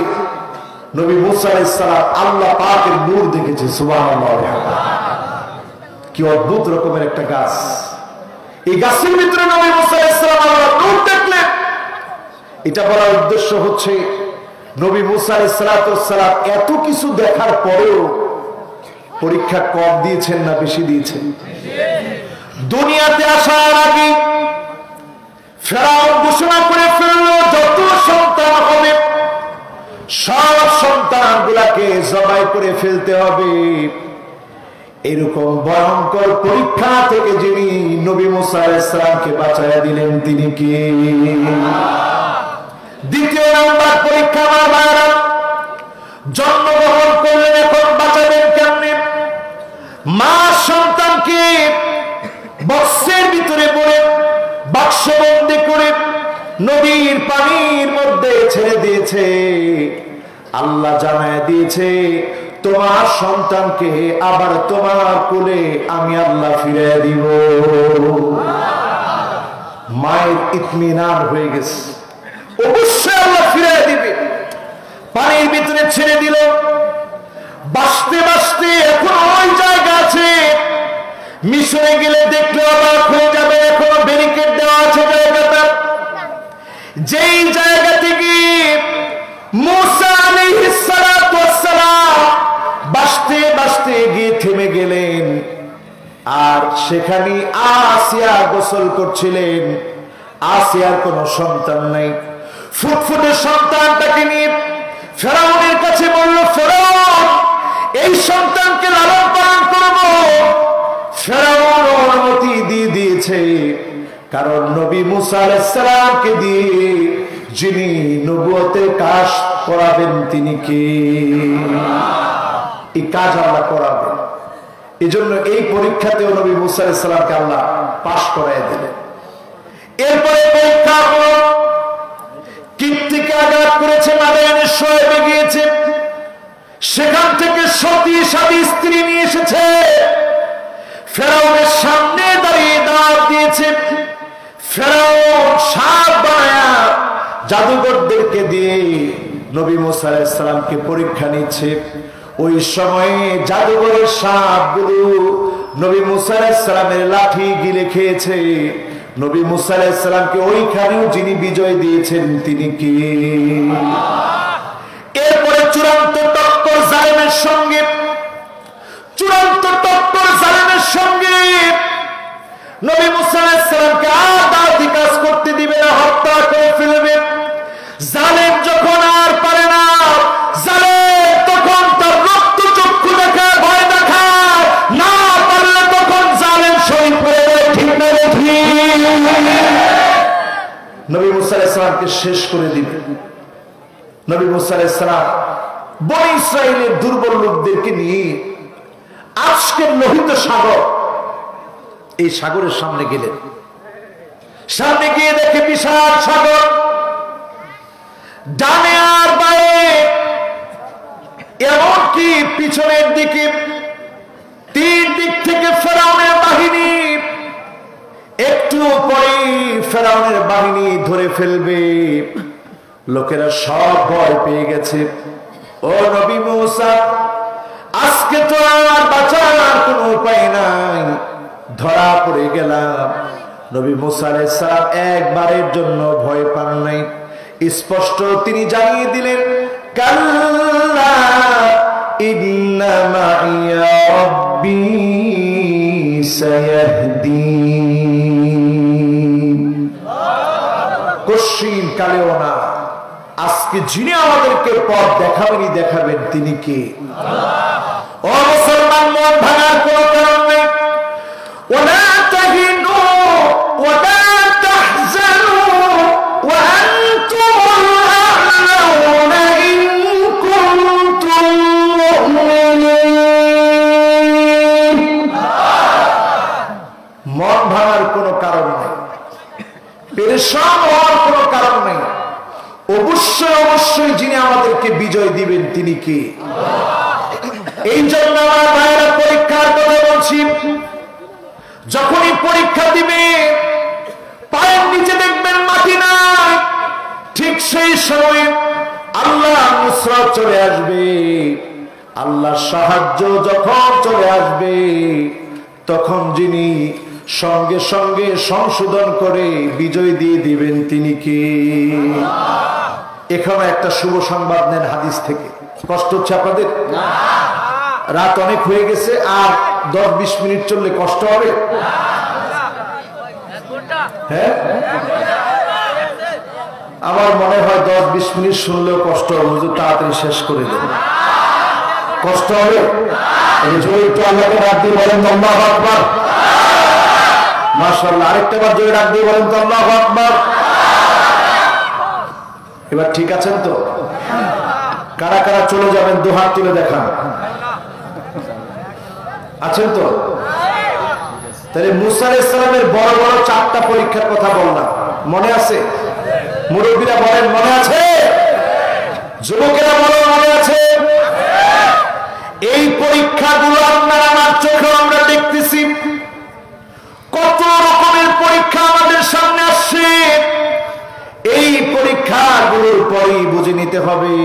A: নবী মুসা আলাইহিস সালাম আল্লাহ পাকের নূর দেখেছে। সুবহানাল্লাহ, কি অদ্ভুত রকমের একটা গাছ। এই গাছের ভিতরে নবী মুসা আলাইহিস সালাম আল্লাহর নূর দেখলেন। এটা বলার উদ্দেশ্য হচ্ছে নবী মুসা আলাইহিস সালাম এত কিছু দেখার পরেও পরীক্ষা কম দিয়েছেন না বেশি দিয়েছেন? দুনিয়াতে আসার আগে ফেরাউন ঘোষণা করে ফেললো যত সন্তান হবে সব সন্তানগুলাকে জবাই করে ফেলতে হবে। এরকম ভয়ঙ্কর পরীক্ষা থেকে যিনি নবী মুসা আলাইহিস সালামকে বাঁচায়া দিলেন তিনি কি? দ্বিতীয় নাম্বার পরীক্ষা, আমার ভাইরা, জন্মগ্রহণ করলেন, এখন বাঁচাবেন কেমনে? মা সন্তানকে বক্সের ভিতরে পড়ে বাক্সবন্দি করে নদীর পানির মধ্যে ছেড়ে দিয়েছে। আল্লাহ জানায় দিয়েছে তোমার সন্তানকে আবার তোমার কোলে আমি আল্লাহ ফিরিয়ে দিব। মায়ের ইতমিনান হয়ে গেছে, অবশ্যই আল্লাহ ফিরিয়ে দিবে। পানির ভিতরে ছেড়ে দিল, বাঁচতে বাঁচতে এখন ওই জায়গা আছে। মিশরে গেলে দেখলে অবাক হয়ে যাবে, এখনো ব্যারিকেড দেওয়া আছে জায়গাটা। যেই জায়গা থেকে মুসা আলাইহিস সালাম বাঁচতে বাঁচতে গিয়ে থেমে গেলেন, আর সেখানে আসিয়া গোসল করছিলেন। আসিয়ার কোনো সন্তান নাই। ফুটফুটে সন্তানটাকে নিয়ে ফেরাউনের কাছে বলল, ফেরাউন এই সন্তানকে লালন পালন করব। ফেরাউন অনুমতি দিয়ে দিয়েছে, কারণ নবী মুসা আলাইহিস সালামকে দিয়ে যিনি নবুয়তের কাজ করাবেন তিনি কে? এই কাজ আল্লাহ করাবেন। এই জন্য এই পরীক্ষাতেও নবী মুসা আলাইহিস সালামকে আল্লাহ পাশ করায় দিলেন। এরপরে পরীক্ষা হলো, কীর্তিকে আঘাত করেছে, মাদায়ানে শোয়েবে গিয়েছে, সেখান থেকে সতী সাদী স্ত্রী নিয়ে এসেছে, ফেরাউনের সামনে দাঁড়িয়ে দাওয়াত দিয়েছে। ফেরাউন সাপ বানায়া জাদুঘরদেরকে দিয়ে নবী মুসা আলাইহিস সালামকে পরীক্ষা নিচ্ছে। ওই সময়ে জাদুঘরের সাপগুলো নবী মুসা আলাইহিস সালামের লাঠি গিলে খেয়েছে। নবী মুসা আলাইহিস সালামকে ওইখানেও যিনি বিজয় দিয়েছেন তিনি কি? এরপরে চূড়ান্ত টক্কর জালেমের সঙ্গে, চূড়ান্ত টক্কর জালেমের সঙ্গে। নবী মুসা আলাইহিস সালামকে আর দাওয়াতি কাজ করতে দিবে না, হত্যা করে ফেলবে। জালেম যখন আর পারে না, জালেম তখন তার রক্ত চক্ষু দেখা ভয় দেখায়, না পারলে তখন জালেম শহীদ হয়ে যায়। ঠিক না দেখি? নবী মুসা আলাইহিস সালামকে শেষ করে দিবে। নবী মুসা আলাইহিস সালাম বনী ইসরাইলের দুর্বল লোকদেরকে নিয়ে আজকের লোহিত সাগর, এই সাগরের সামনে গেলেন। সামনে গিয়ে দেখে বিশাল সাগর, ডানে আর বায়ে এমন কি পিছনের দিকে 3 দিক থেকে ফেরাউনের বাহিনী, একটু পরেই ফেরাউনের বাহিনী ধরে ফেলবে। লোকেরা সব ভয় পেয়ে গেছে। ও নবী মূসা, আজকে তো আর বাঁচার কোনো উপায় নাই, ধরা পড়ে গেলাম। নবী মূসা আলাইহিস সালাম একবারের জন্য ভয় পান নাই। স্পষ্ট তিনি জানিয়ে দিলেন, কাল্লা ইন্না মাইয়া রাব্বী সায়াহদিন। কশিন কালেও না, আজকে যিনি আমাদেরকে পথ দেখাবেনই দেখাবেন তিনি কে? ও মুসলমান, মন ভাঙার কোনো কারণ নেই। ওয়ালা তাহিনু ওয়ালা তাহজানু ওয়া আনতুমুল আ'লাউনা ইন কুনতুম মুমিনিন। মন ভাঙার কোনো কারণ নেই, পেরেশান হওয়ার কোনো কারণ নেই। অবশ্যই অবশ্যই যিনি আমাদেরকে বিজয় দিবেন তিনি কে? এই জন্য আমার ভাইয়েরা পরীক্ষার কথা বলছি। যখনই পরীক্ষা দিবে পায়ের নিচে দেখবেন মাটি নাই, ঠিক সেই সময় আল্লাহ নুসরত চলে আসবে। আল্লাহ সাহায্য যখন চলে আসবে, তখন যিনি সঙ্গে সঙ্গে সংশোধন করে বিজয় দিয়ে দিবেন তিনি কে? এখানে একটা শুভ সংবাদ নেন হাদিস থেকে। কষ্ট হচ্ছে আপনাদের? রাত অনেক হয়ে গেছে, আর 10-20 মিনিট চললে কষ্ট হবে? হ্যাঁ, আমার মনে হয় 10-20 মিনিট শুনলেও কষ্ট হবে। হুজুর তাড়াতাড়ি শেষ করে দেন, কষ্ট হবে। জোরে একটু আল্লাহকে ডাক দিয়ে বলেন তো আল্লাহু আকবার। মাশাআল্লাহ, আরেকটা বার জোরে ডাক দিয়ে বলেন তো আল্লাহু আকবার। এবার ঠিক আছেন তো? কারা কারা চলে যাবেন দুহাত তুলে দেখান। আছেন তো? তাহলে মুসা আলাইহিস সালামের বড় বড় 4টা পরীক্ষার কথা বললাম, মনে আছে? মুরব্বীরা বলেন মনে আছে? যুবকেরা বলেন মনে আছে? এই পরীক্ষাগুলো আপনার আমার চোখে আমরা দেখতেছি। কত রকমের পরীক্ষা আমাদের সামনে আসছে। এই পরীক্ষাগুলোর পরই বুঝে নিতে হবে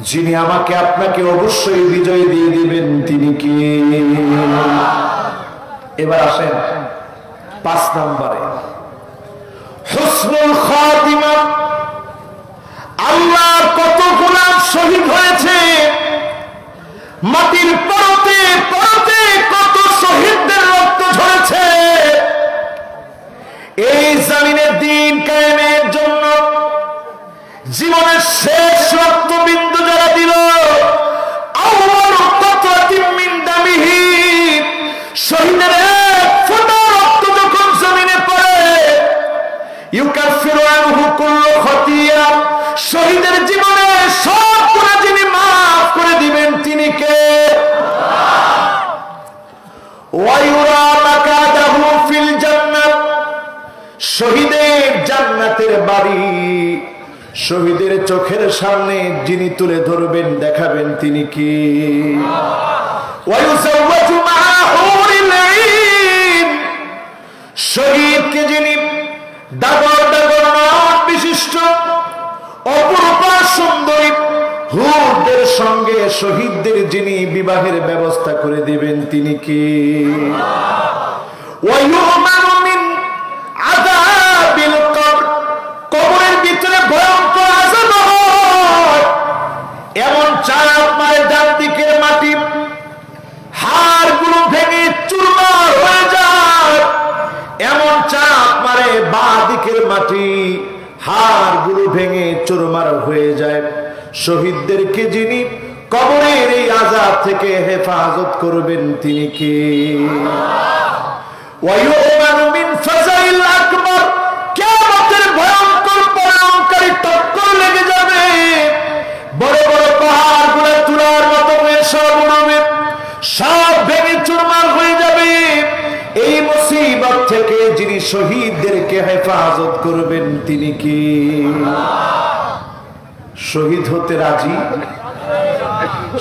A: যিনি আমাকে আপনাকে অবশ্যই বিজয় দিয়ে দিবেন তিনি কে। এবার আসেন 5 নম্বরে, হুসনুল খাতিমা। আল্লাহর কত গোলাম শহীদ হয়েছে, মাটির পরতে পরতে কত শহীদদের রক্ত ঝরেছে। এই জমিনের দিন কায়েমের জন্য জীবনের শেষ রক্তবিন্দু যারা দিল, শহীদের এক ফোঁটা রক্ত যখন জমিনে পড়ে, ইউকাফিরু আনহু কুল্লু খতিয়া, শহীদের জীবনে সব গুনাহ যিনি মাফ করে দিবেন তিনি কে? ওয়া ইউরা মাকাদাহু ফিল জান্নাত, শহীদের জান্নাতের বাড়ি শহীদের চোখের সামনে যিনি তুলে ধরবেন দেখাবেন তিনি কি? শহীদকে যিনি ডাগর ডাগর নাম বিশিষ্ট অপরূপা সুন্দরী হুরদের সঙ্গে শহীদদের যিনি বিবাহের ব্যবস্থা করে দিবেন তিনি কি? কবরের ভিতরে ভয়ঙ্কর আযাব হয়, এমন চাপ মারে ডান দিকের মাটি, হাড়গুলো ভেঙে চুরমার হয়ে যায়। এমন চাপ মারে বাঁ দিকের মাটি, হাড়গুলো ভেঙে চুরমার হয়ে যায়। শহীদদেরকে যিনি কবরের এই আযাব থেকে হেফাজত করবেন তিনি কে? ওয়ায়ুমানু মিন ফাযাইল আকবার, কিয়ামতের ভয়ঙ্কর পরাঙ্কারী টক্কর লেগে যাবে। বড় বড় পাহাড়গুলো তুলার মতো হয়ে সব উড়বে, সব ভেঙে চুরমার হয়ে যাবে। এই মুসিবত থেকে যিনি শহীদদেরকে হেফাজত করবেন তিনি কি? শহীদ হতে রাজি?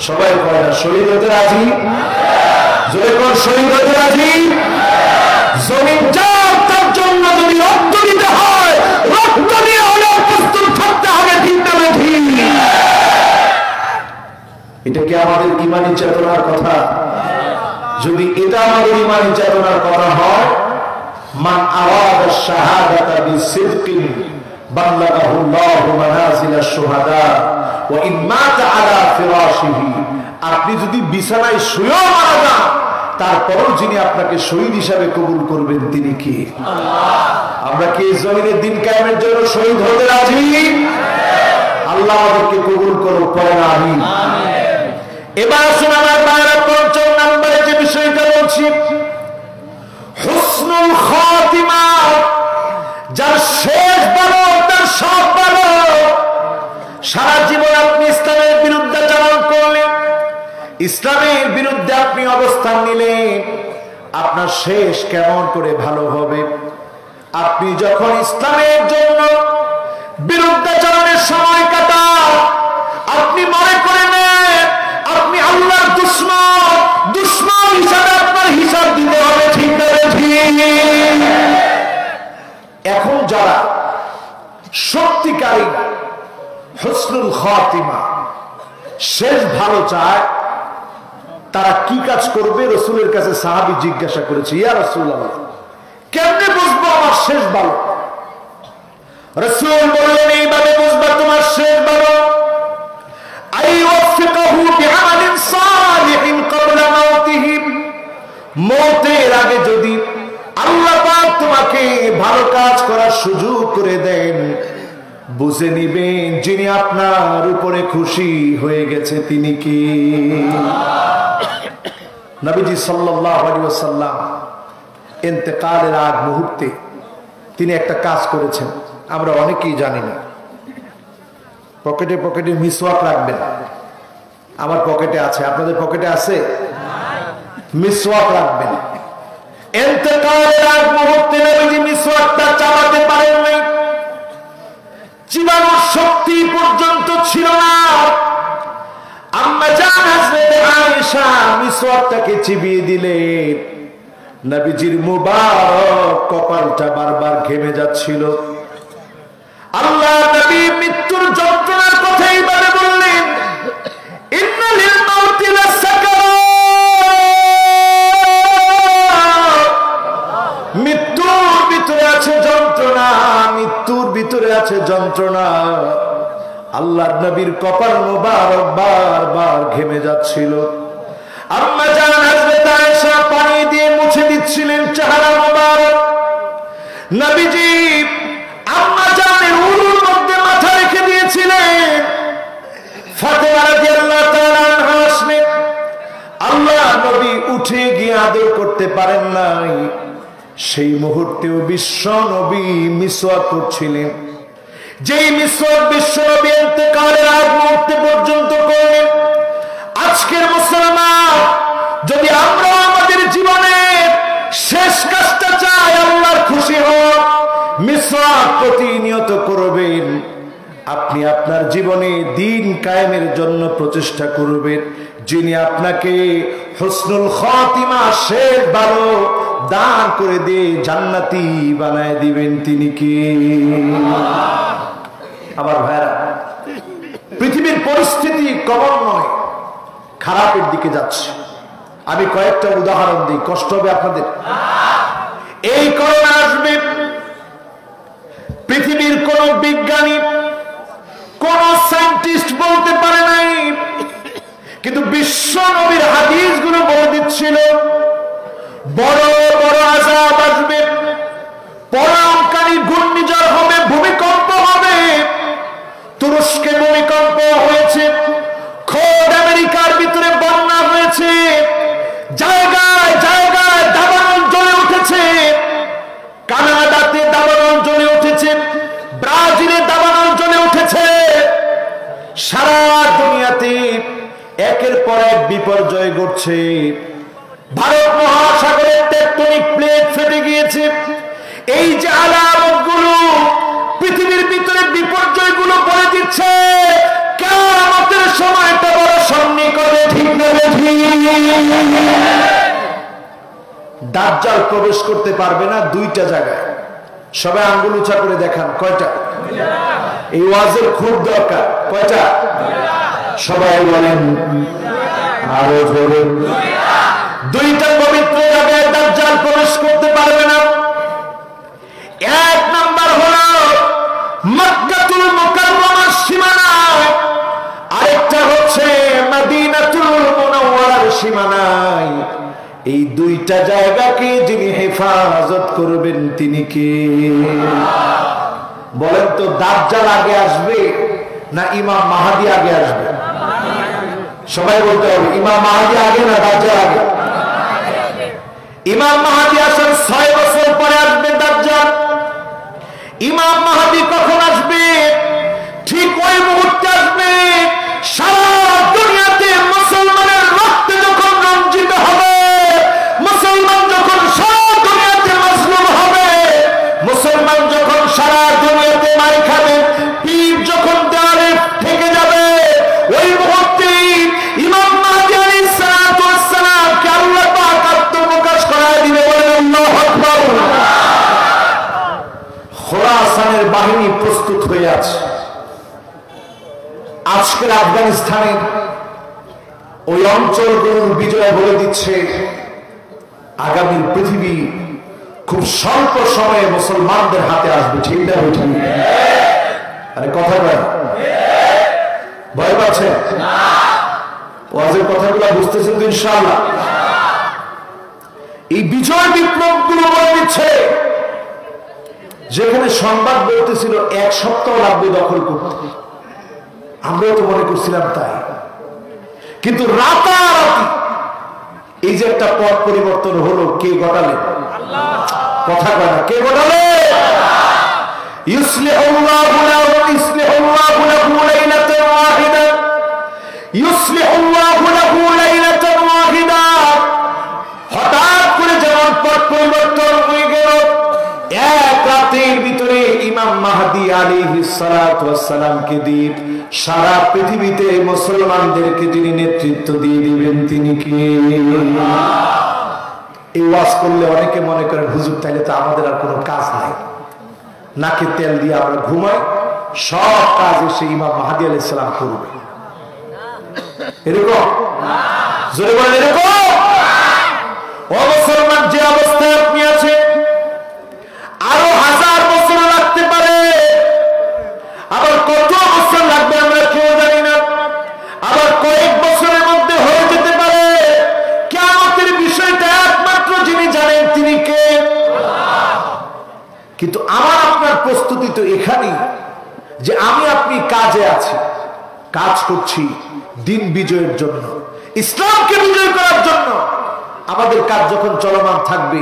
A: সবাই কয় না শহীদ হতে রাজি? জোরে কোন শহীদ হতে রাজি? জমিন যাক তার জন্য যদি রক্ত দিতে হয় রক্ত দিয়ে হলেও প্রস্তুত থাকতে হবে। ঠিক না ঠিক? এটা কি আমাদের ঈমানি চেতনার কথা? যদি এটা আমাদের ঈমানি চেতনার কথা হয়, মান আরাদা শাহাদাতা বিসিদকিন বাল্লাগাহু আল্লাহু মানাজিলাশ শুহাদা ওয়া ইন মাতা আলা ফিরাশিহি। আপনি যদি বিছানায় শুয়েও মারা যান তারপরেও যিনি আপনাকে শহীদ হিসাবে কবুল করবেন তিনি কি? আল্লাহ। আমরা কি জমিনের দিন কায়েমের জন্য শহীদ হতে রাজি? আল্লাহ আমাদেরকে কবুল করুক, পড়েন আমিন। এবার আসুন আমার ভাইরা, পঞ্চম নম্বরে যে বিষয়টা বলছি, হুসনুল খাতিমা। যার শেষ ভালো তার সব ভালো। সারা জীবন আপনি ইসলামের বিরুদ্ধে আচরণ করলেন, ইসলামের বিরুদ্ধে আপনি অবস্থান নিলেন, আপনার শেষ কেমন করে ভালো হবে? আপনি যখন ইসলামের জন্য বিরুদ্ধাচরণের সময় কাটান, আপনি মনে করে নেন আপনি আল্লাহর দুশমন, দুশমন হিসাবে আপনার হিসাব দিতে হবে। ঠিক না ঠিক? এখন যারা সত্যিকারী হুসনুল খাতিমা, শেষ ভালো চায়, তারা কি কাজ করবে? রাসূলের কাছে সাহাবী জিজ্ঞাসা করেছে, ইয়া রাসূলুল্লাহ, কেমনে বুঝবো আমার শেষ ভালো? রাসূল বললেন, এইভাবে বুঝবা তোমার শেষ ভালো, আইওয়াফিকাহু বিআমালিন সালিহিন ক্বাবলা মাউতিহি। মওতের আগে যদি আল্লাহ পাক তোমাকে ভালো কাজ করার সুযোগ করে দেন, বুঝে নিবেন যিনি আপনার উপরে খুশি হয়ে গেছে তিনি কি? নবীজি সাল্লাল্লাহু আলাইহি ওয়াসাল্লাম ইন্তেকালের আগ মুহূর্তে তিনি একটা কাজ করেছেন, আমরা অনেকেই জানি না। পকেটে পকেটে মিসওয়াক রাখবেন। আমার পকেটে আছে, আপনাদের পকেটে আছে? মিসওয়াক রাখবেন। ইন্তেকালের আগ মুহূর্তে নবীজি মিসওয়াকটা চালাতে পারেন নাই, চিবানোর শক্তি পর্যন্ত ছিল না। আম্মা জান হযরত আয়েশা মিসওয়াকটাকে চিবিয়ে দিলেন। নবীজির মুবারক কপালটা বারবার ঘেমে যাচ্ছিল। আল্লাহ নবী মৃত্যুর যন্ত্রণার কথা এইভাবে বললেন, ইন্না লিল মাউতি লাসাকারাত। মৃত্যুর ভিতরে আছে যন্ত্রণা, মৃত্যুর ভিতরে আছে যন্ত্রণা। আল্লাহর নবীর কপাল মুবারক বারবার ঘেমে যাচ্ছিল। আম্মা জান হযরত আয়েশা পানি দিয়ে মুছে দিচ্ছিলেন চেহারা মুবারক। নবীজি আম্মা জানের উরুর মধ্যে মাথা রেখে দিয়েছিলেন। ফাতেমা রাদিয়াল্লাহু তাআলা আনহা আসলেন। আল্লাহ নবী উঠে গিয়ে আদর করতে পারেন নাই। সেই মুহূর্তেও বিশ্ব নবী মিসওয়াক করছিলেন। যেই মিসওয়াক বিশ্ব নবী ইন্তেকালের আগ মুহূর্তে পর্যন্ত করলেন। আজকের মুসলমান যদি আমরা আমাদের জীবনে শেষ কাজটা চাই আল্লাহর খুশি হোক, মিসওয়াক প্রতিনিয়ত করবেন। আপনি আপনার জীবনে দিন কায়েমের জন্য প্রচেষ্টা করবেন। যিনি আপনাকে হুসনুল খাতিমা, শেষ ভালো দান করে দিয়ে জান্নাতি বানায় দিবেন তিনি কি? আমার ভাইরা, পৃথিবীর পরিস্থিতি কমন নয়, খারাপের দিকে যাচ্ছে। আমি কয়েকটা উদাহরণ দিই, কষ্ট হবে আপনাদের। এই করোনা আসবে, পৃথিবীর কোন বিজ্ঞানী, কোন সায়েন্টিস্ট বলতে পারে নাই, কিন্তু বিশ্ব নবীর হাদিসগুলো বলে দিচ্ছিল বড় বড় আযাব আসবে, প্রলয়ঙ্কারী ঘূর্ণিঝড় হবে, ভূমিকম্প হবে। তুরস্কে ভূমিকম্প হয়েছে, খোদ আমেরিকার ভিতরে বন্যা হয়েছে, জায়গায় জায়গায় দাবানল জ্বলে উঠেছে, কানাডাতে দাবানল জ্বলে উঠেছে, ব্রাজিলে দাবানল জ্বলে উঠেছে। সারা দুনিয়াতে একের পর এক বিপর্যয় ঘটছে। ভারত মহাসাগরের টেকটনিক প্লেট ফেটে গিয়েছে। এই যে আলামতগুলো পৃথিবীর ভিতরে বিপর্যয়গুলো বলে দিচ্ছে কিয়ামতের সময়টা বড় সন্নিকটে, ঠিক না ঠিক? দাজ্জাল প্রবেশ করতে পারবে না দুইটা জায়গায়। সবাই আঙ্গুল উঁচা করে দেখান, কয়টা? এই ওয়াজের খুব দরকার। কয়টা? সবাই বলেন আরো জোরে। দুইটা পবিত্র জায়গায় দাজ্জাল প্রবেশ করতে পারবে না। এক নাম্বার হলো মক্কাতুল মুকাররমার সীমানায়, আরেকটা হচ্ছে মদিনাতুল মুনাওয়ারার সীমানায়। এই দুইটা জায়গাকে যিনি হেফাজত করবেন তিনি কে? বলেন তো, দাজ্জাল আগে আসবে না ইমাম মাহদী আগে আসবে? সবাই বলতে হবে, ইমাম মাহদী আগে না দাজ্জাল আগে? ইমাম মাহদী আসার 6 বছর পরে আসবে দাজ্জাল। ইমাম মাহদী কখন আসবে? ঠিক ওই মুহূর্তে আসবে সারা দুনিয়াতে মুসলমানের রক্তে যখন রঞ্জিত হবে, মুসলমান যখন সারা দুনিয়াতে মাজলুম হবে, মুসলমান যখন সারা দুনিয়াতে মার খাবে, পীর যখন দেওয়ালে ঠেকে যাবে, ওই মুহূর্তে ইমাম মাহদী আলাইহিস সালাতু ওয়াস সালামকে আল্লাহ পাক আত্মপ্রকাশ করায় দিবে। বলেন আল্লাহু আকবার। খোরাসানের বাহিনী প্রস্তুত হয়ে আছে। আজকের আফগানিস্তানের ওই অঞ্চলগুলোর বিজয় বলে দিচ্ছে আগামী পৃথিবী খুব স্বল্প সময়ে মুসলমানদের হাতে আসবে। ঠিক না ঠিক? আরে কথা বলেন, ভয় পাচ্ছেন? ওয়াজের কথাগুলো বুঝতেছেন তো ইনশাআল্লাহ? এই বিজয় বিপ্লব গুলো বলে দিচ্ছে, যেখানে সংবাদ বলতেছিল 1 সপ্তাহ লাগবে দখল করতে, আমরাও তো মনে করছিলাম তাই, কিন্তু রাতারাতি এই যে একটা পথ পরিবর্তন হলো, কে ঘটালেন? কথা কয় না, কে ঘটালেন? ইউসলিহুল্লাহু লাহু ইউসলিহুল্লাহু লাহু লাইলাতান ওয়াহিদা, ইউসলিহুল্লাহু লাহু লাইলাতান ওয়াহিদা। হঠাৎ করে যেমন পথ পরিবর্তন হয়ে গেল, এক রাতের ভিতরে ইমাম মাহদী আলাইহিস সালাতু ওয়াস সালামকে দিয়ে সারা পৃথিবীতে মুসলমানদেরকে তিনি নেতৃত্ব দিয়ে দিবেন। তিনি কি? এই ওয়াজ করলে অনেকে মনে করেন হুজুর তাইলে তো আমাদের আর কোনো কাজ নাই, নাকে তেল দিয়ে আমরা ঘুমাই, সব কাজ এসে ইমাম মাহদী আলাইহিস সালাম করবে। এরকম জোরে বলেন, এরকম? ও মুসলমান, যে অবস্থায় আপনি আছেন আরো 1000 বছর লাগতে পারে, আবার কত বছর লাগবে আমরা কেউ জানি না, আবার কয়েক বছরের মধ্যে হয়ে যেতে পারে। কিয়ামতের বিষয়টা একমাত্র যিনি জানেন তিনি কে? কিন্তু আমার আপনার প্রস্তুতি তো এখানেই, যে আমি আপনি কাজে আছি, কাজ করছি দিন বিজয়ের জন্য, ইসলামকে বিজয় করার জন্য। আমাদের কাজ যখন চলমান থাকবে,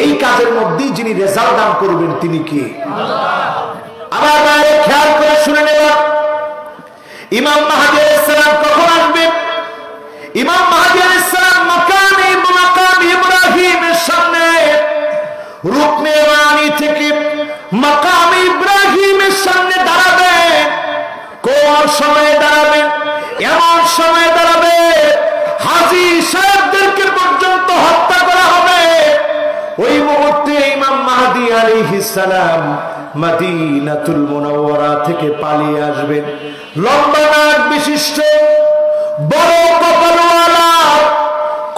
A: এই কাজের মধ্যেই যিনি রেজাল্ট দান করবেন তিনি কে? আবার বাইরে খেয়াল করে শুনে নেওয়া, ইমাম মাহদী আলাইহিস সালাম কখন আসবেন? ইমাম মাহদী আলাইহিস সালাম মাকাম ইব্রাহিমের সামনে, রুকনে ইয়ামানি থেকে মাকাম ইব্রাহিমের সামনে দাঁড়াবেন। কোন সময় দাঁড়াবেন? এমন সময় দাঁড়াবে হাজী সাহেবদেরকে পর্যন্ত হত্যা করা হবে। ওই মুহূর্তে ইমাম মাহদী আলাইহিস সালাম মদিনাতুল মুনাওয়ারা থেকে পালিয়ে আসবেন। লম্বা নাক বিশিষ্ট, বড় কপালওয়ালা,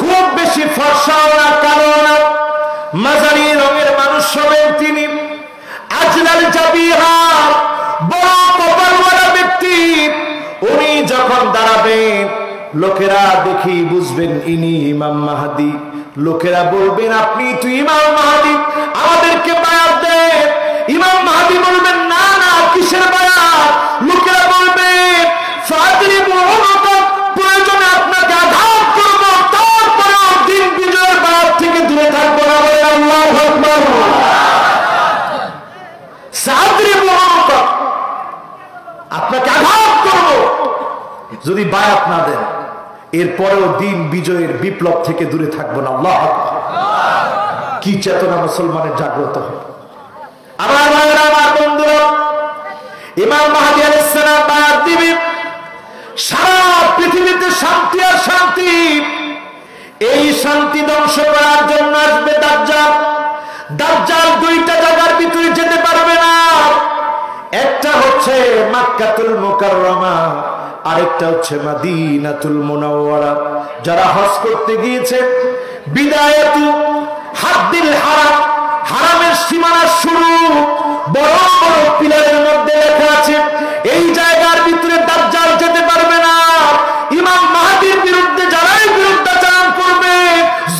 A: খুব বেশি ফর্সা না, কালো না, মাঝারি রঙের মানুষ হবেন তিনি। আজলাল জাবিহা, বড় কপালওয়ালা ব্যক্তি। উনি যখন দাঁড়াবেন, লোকেরা দেখি বুঝবেন ইনি ইমাম মাহদী। লোকেরা বলবেন আপনি তো ইমাম মাহদী, আমাদেরকে বায়াত দেন। ইমাম মাহদী বলবেন না না, কিসের বায়াত? লোকেরা বলবেন ফাদরিবু উনুকা, প্রয়োজনে আপনাকে আঘাত করব, তারপরেও দিন বিজয়ের বায়াত থেকে দূরে থাকবো না। বলে আল্লাহু আকবার। ফাদরিবু উনুকা, আপনাকে আঘাত করব যদি বায়াত না দেন, এরপরেও দিন বিজয়ের বিপ্লব থেকে দূরে থাকবো না। আল্লাহু আকবার। কি চেতনা মুসলমানের জাগ্রত হবে। আমার বন্ধুরা, ইমাম মাহদী আলাইহিস সালাম বায়াত দিবেন। সারা পৃথিবীতে শান্তি আর শান্তি। এই শান্তি ধ্বংস করার জন্য আসবে দাজ্জাল। দাজ্জাল দুইটা জায়গার ভিতরে যেতে পারবে না, একটা হচ্ছে মক্কাতুল মুকাররমা, আরেকটা হচ্ছে মদিনাতুল মুনাওয়ারা। যারা হজ করতে গিয়েছে, বিদায়াতু হাদ্দিল হারাম, হারামের সীমানা শুরু বড় বড় পিলারের মধ্যে লেখা আছে, এই জায়গার ভিতরে দাজ্জাল যেতে পারবে না। ইমাম মাহদীর বিরুদ্ধে যারাই বিরুদ্ধাচরণ করবে,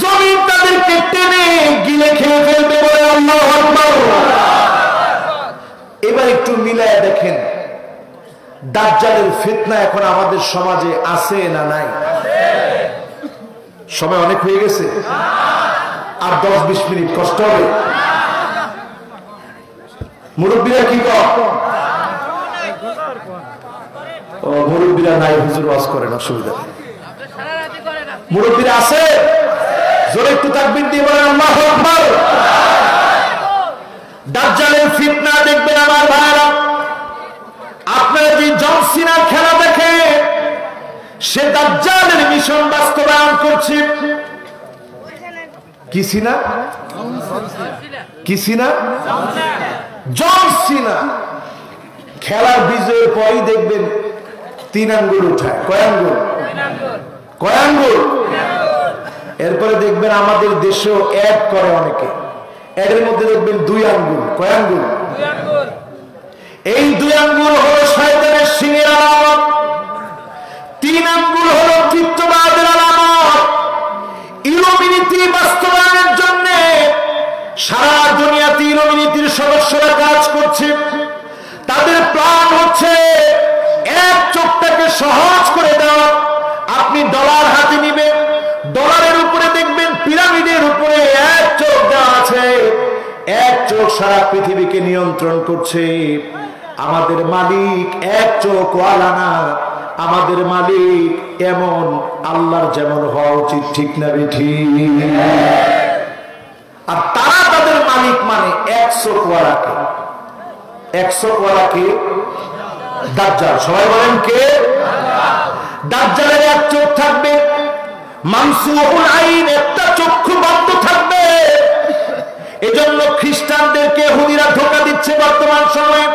A: জমিন তাদেরকে টেনে গিলে খেয়ে ফেলবে। বলে আল্লাহু আকবার। এবার একটু মিলায় দেখেন, দাজ্জালের ফিতনা এখন আমাদের সমাজে আছে না নাই? সময় অনেক হয়ে গেছে, আর 10-20 মিনিট কষ্ট হবে। মুরব্বীরা কি কর? ও মুরব্বীরা নাই, হুজুর ওয়াজ করেন, অসুবিধা নেই। মুরব্বীরা আছে? জোরে একটু তাকবীর দিয়ে বলেন আল্লাহু আকবার। দাজ্জালের ফিতনা দেখবেন আমার ভাইরা। আপনারা যে জন সিনার খেলা দেখে, সে দাজ্জালের মিশন বাস্তবায়ন করছে। কি সিনা? কি সিনা? জন সিনা। খেলার বিজয়ের পরই দেখবেন 3 আঙ্গুল উঠায়। কয় আঙ্গুল? কয় আঙ্গুল? এরপরে দেখবেন আমাদের দেশেও অ্যাড করে অনেকে, এর মধ্যে দেখবেন 2 আঙ্গুল। কয় আঙ্গুল? এই 2 আঙ্গুল হলো শয়তানের সিংহের আলামত, 3 আঙ্গুল হলো কৃত্যবাদের আলামত। ইলুমিনাতি বাস্তবায়নের জন্য সারা দুনিয়াতে ইলুমিনাতির সদস্যরা কাজ করছে। তাদের প্ল্যান হচ্ছে এক চোখটাকে সহজ করে দেওয়া। আপনি ডলার হাতে নিবেন, ডলারের উপরে দেখবেন পিরামিডের উপরে এক চোখ দেওয়া আছে। এক চোখ সারা পৃথিবীকে নিয়ন্ত্রণ করছে। আমাদের মালিক এক চোখ ওয়ালা না, আমাদের মালিক এমন আল্লাহর যেমন হওয়া উচিত, ঠিক না বেঠিক? আর তারা তাদের মালিক মানে এক চোখ ওয়ালাকে। এক চোখ ওয়ালাকে দাজ্জাল। সবাই বলেন কে? দাজ্জালের এক চোখ থাকবে, মামসুহুল আইন, একটা চক্ষু বন্ধ থাকবে। এজন্য খ্রিস্টানদেরকে ইহুদিরা ধোঁকা দিচ্ছে বর্তমান সময়ে।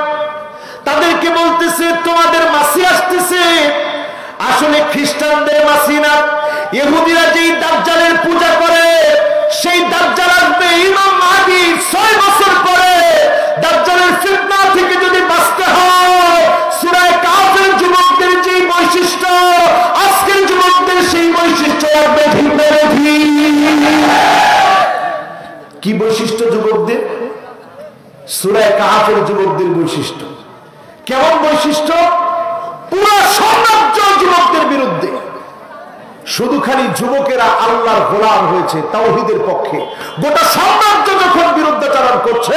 A: তাদেরকে বলতেছে তোমাদের মাসি আসতেছে, আসলে খ্রিস্টানদের মাসি না। ইহুদিরা যেই দাজ্জালের পূজা করে, সেই দাজ্জাল আসবে ইমাম মাহদী 6 বছর পরে। দাজ্জালের ফিতনা থেকে যদি বাঁচতে হয়, সূরা কাফের যুবকদের যেই বৈশিষ্ট্য, আজকের যুবকদের সেই বৈশিষ্ট্য লাগবে, ঠিক না ঠিক? কি বৈশিষ্ট্য যুবকদের? সূরা কাফের যুবকদের বৈশিষ্ট্য কেমন বৈশিষ্ট্য? পুরো সাম্রাজ্য যুবকদের বিরুদ্ধে। শুধু খালি যুবকেরা আল্লাহর গোলাম হয়েছে তাওহীদের পক্ষে, গোটা সাম্রাজ্য যখন বিরুদ্ধাচরণ করছে,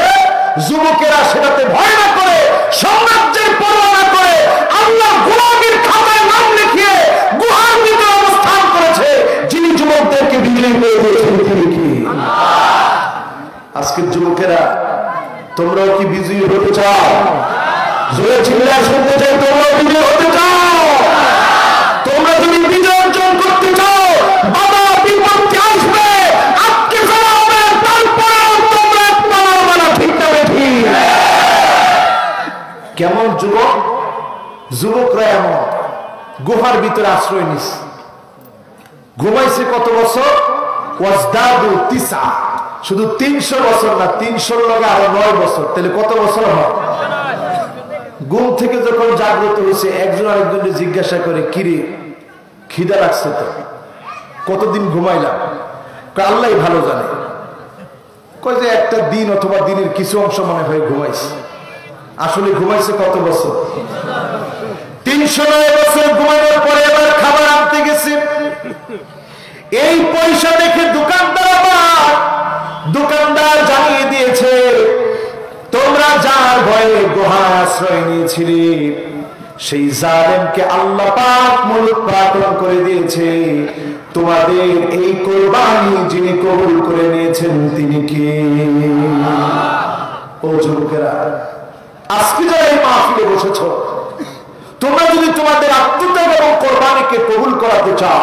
A: যুবকেরা সেটাতে ভয় না করে, সাম্রাজ্যের পরোয়া না করে, আল্লাহর গোলামীর খাতায় নাম লিখিয়ে গুহার ভিতরে অবস্থান করেছে। যিনি যুবকদেরকে বিজয়ী করে দিয়েছেন তিনি কি? আজকের যুবকেরা, তোমরাও কি বিজয়ী হতে চাও? জোরে চিল্লায় শুনতে চাই, তোমরা বিজয় হতে চাও? তোমরা যদি বিজয় অর্জন করতে চাও, বাবা বিপক্ষে আসবে, আজকে ফেলা হবে, তারপরেও তোমরা পালাবে না, ঠিক না ঠিক? কেমন যুবক? যুবকরা এমন গুহার ভিতরে আশ্রয় নিছে, ঘুমাইছে কত বছর? ওয়াজদাদু 9, শুধু 300 বছর না, 300 লগে আরো 9 বছর, তাহলে কত বছর হয়? ঘুম থেকে যখন জাগ্রত হয়েছে, একজন আরেকজনকে জিজ্ঞাসা করে, কিরে খিদা লাগছে তো, কতদিন ঘুমাইলাম? আল্লাহ ভালো জানে। কয় যে একটা দিন অথবা দিনের কিছু অংশ মনে হয় ঘুমাইছে। আসলে ঘুমাইছে কত বছর? 309 বছর ঘুমানোর পরে এবার খাবার আনতে গেছে। এই পয়সা দেখে দোকানদার জানিয়ে দিয়েছে, তোমরা যার ভয়ে গুহায় আশ্রয় নিয়েছিলে, সেই জালেমকে আল্লাহ পাক মুলক প্রার্থনা করে দিয়েছে। তোমাদের এই কোরবানি যিনি কবুল করে নিয়েছেন তিনি কে? ও যুবকেরা, আজকে যারা এই মাহফিলে বসেছ, তোমরা যদি তোমাদের আত্মত্যাগ এবং কোরবানিকে কবুল করাতে চাও,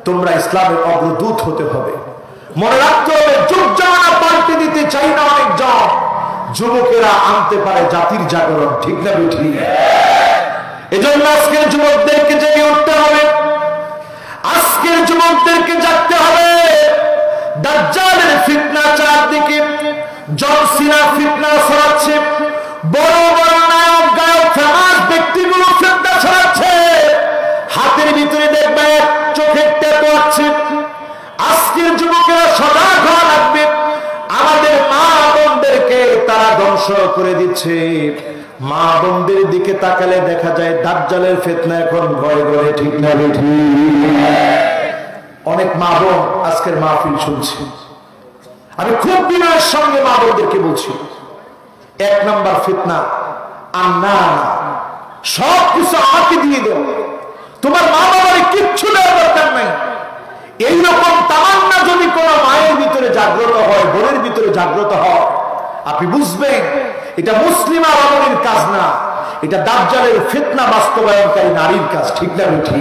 A: তোমরা ইসলামের অগ্রদূত হতে হবে। মনে রাখতে হবে, যুগ জামানা পাল্টে দিতে চাই না অনেকজন, যুবকেরা আনতে পারে জাতির জাগরণ। ঠিক না বেঠি? এজন্য আজকের যুবকদেরকে জেগে উঠতে হবে, আজকের যুবকদেরকে জাগতে হবে। দাজ্জালের ফিতনা চারদিকে, জন সিনা ফিতনা ছড়াচ্ছে, বড় বড় নায়ক গায়ক ফেমাস ব্যক্তিগুলো ফিতনা ছড়াচ্ছে, হাতের ভিতরে দেখবে চোখের ট্যাটু আছে। আজকের যুবকেরা সজাগ হওয়া লাগবে। আমাদের মা বোনদেরকে তারা ধ্বংস করে দিচ্ছে। মা বোনদের দিকে তাকালে দেখা যায় দাজ্জালের ফিতনা এখন ঘরে ঘরে। ঠিক না বেঠি? অনেক মা বোন আজকের মাহফিল শুনছি, আমি খুব বিনয়ের সঙ্গে মা বোনদেরকে বলছি, এক নাম্বার ফিতনা আন্না, সব কিছু আমাকে দিয়ে দেও, তোমার মা বাবার কিচ্ছু দেওয়ার দরকার নাই। এইরকম তামান্না যদি কোন মায়ের ভিতরে জাগ্রত হয়, বোনের ভিতরে জাগ্রত হয়, আপনি বুঝবেন এটা মুসলিমা রমণীর কাজ না, এটা দাজ্জালের ফিতনা বাস্তবায়নকারী নারীর কাজ। ঠিক না বেঠি?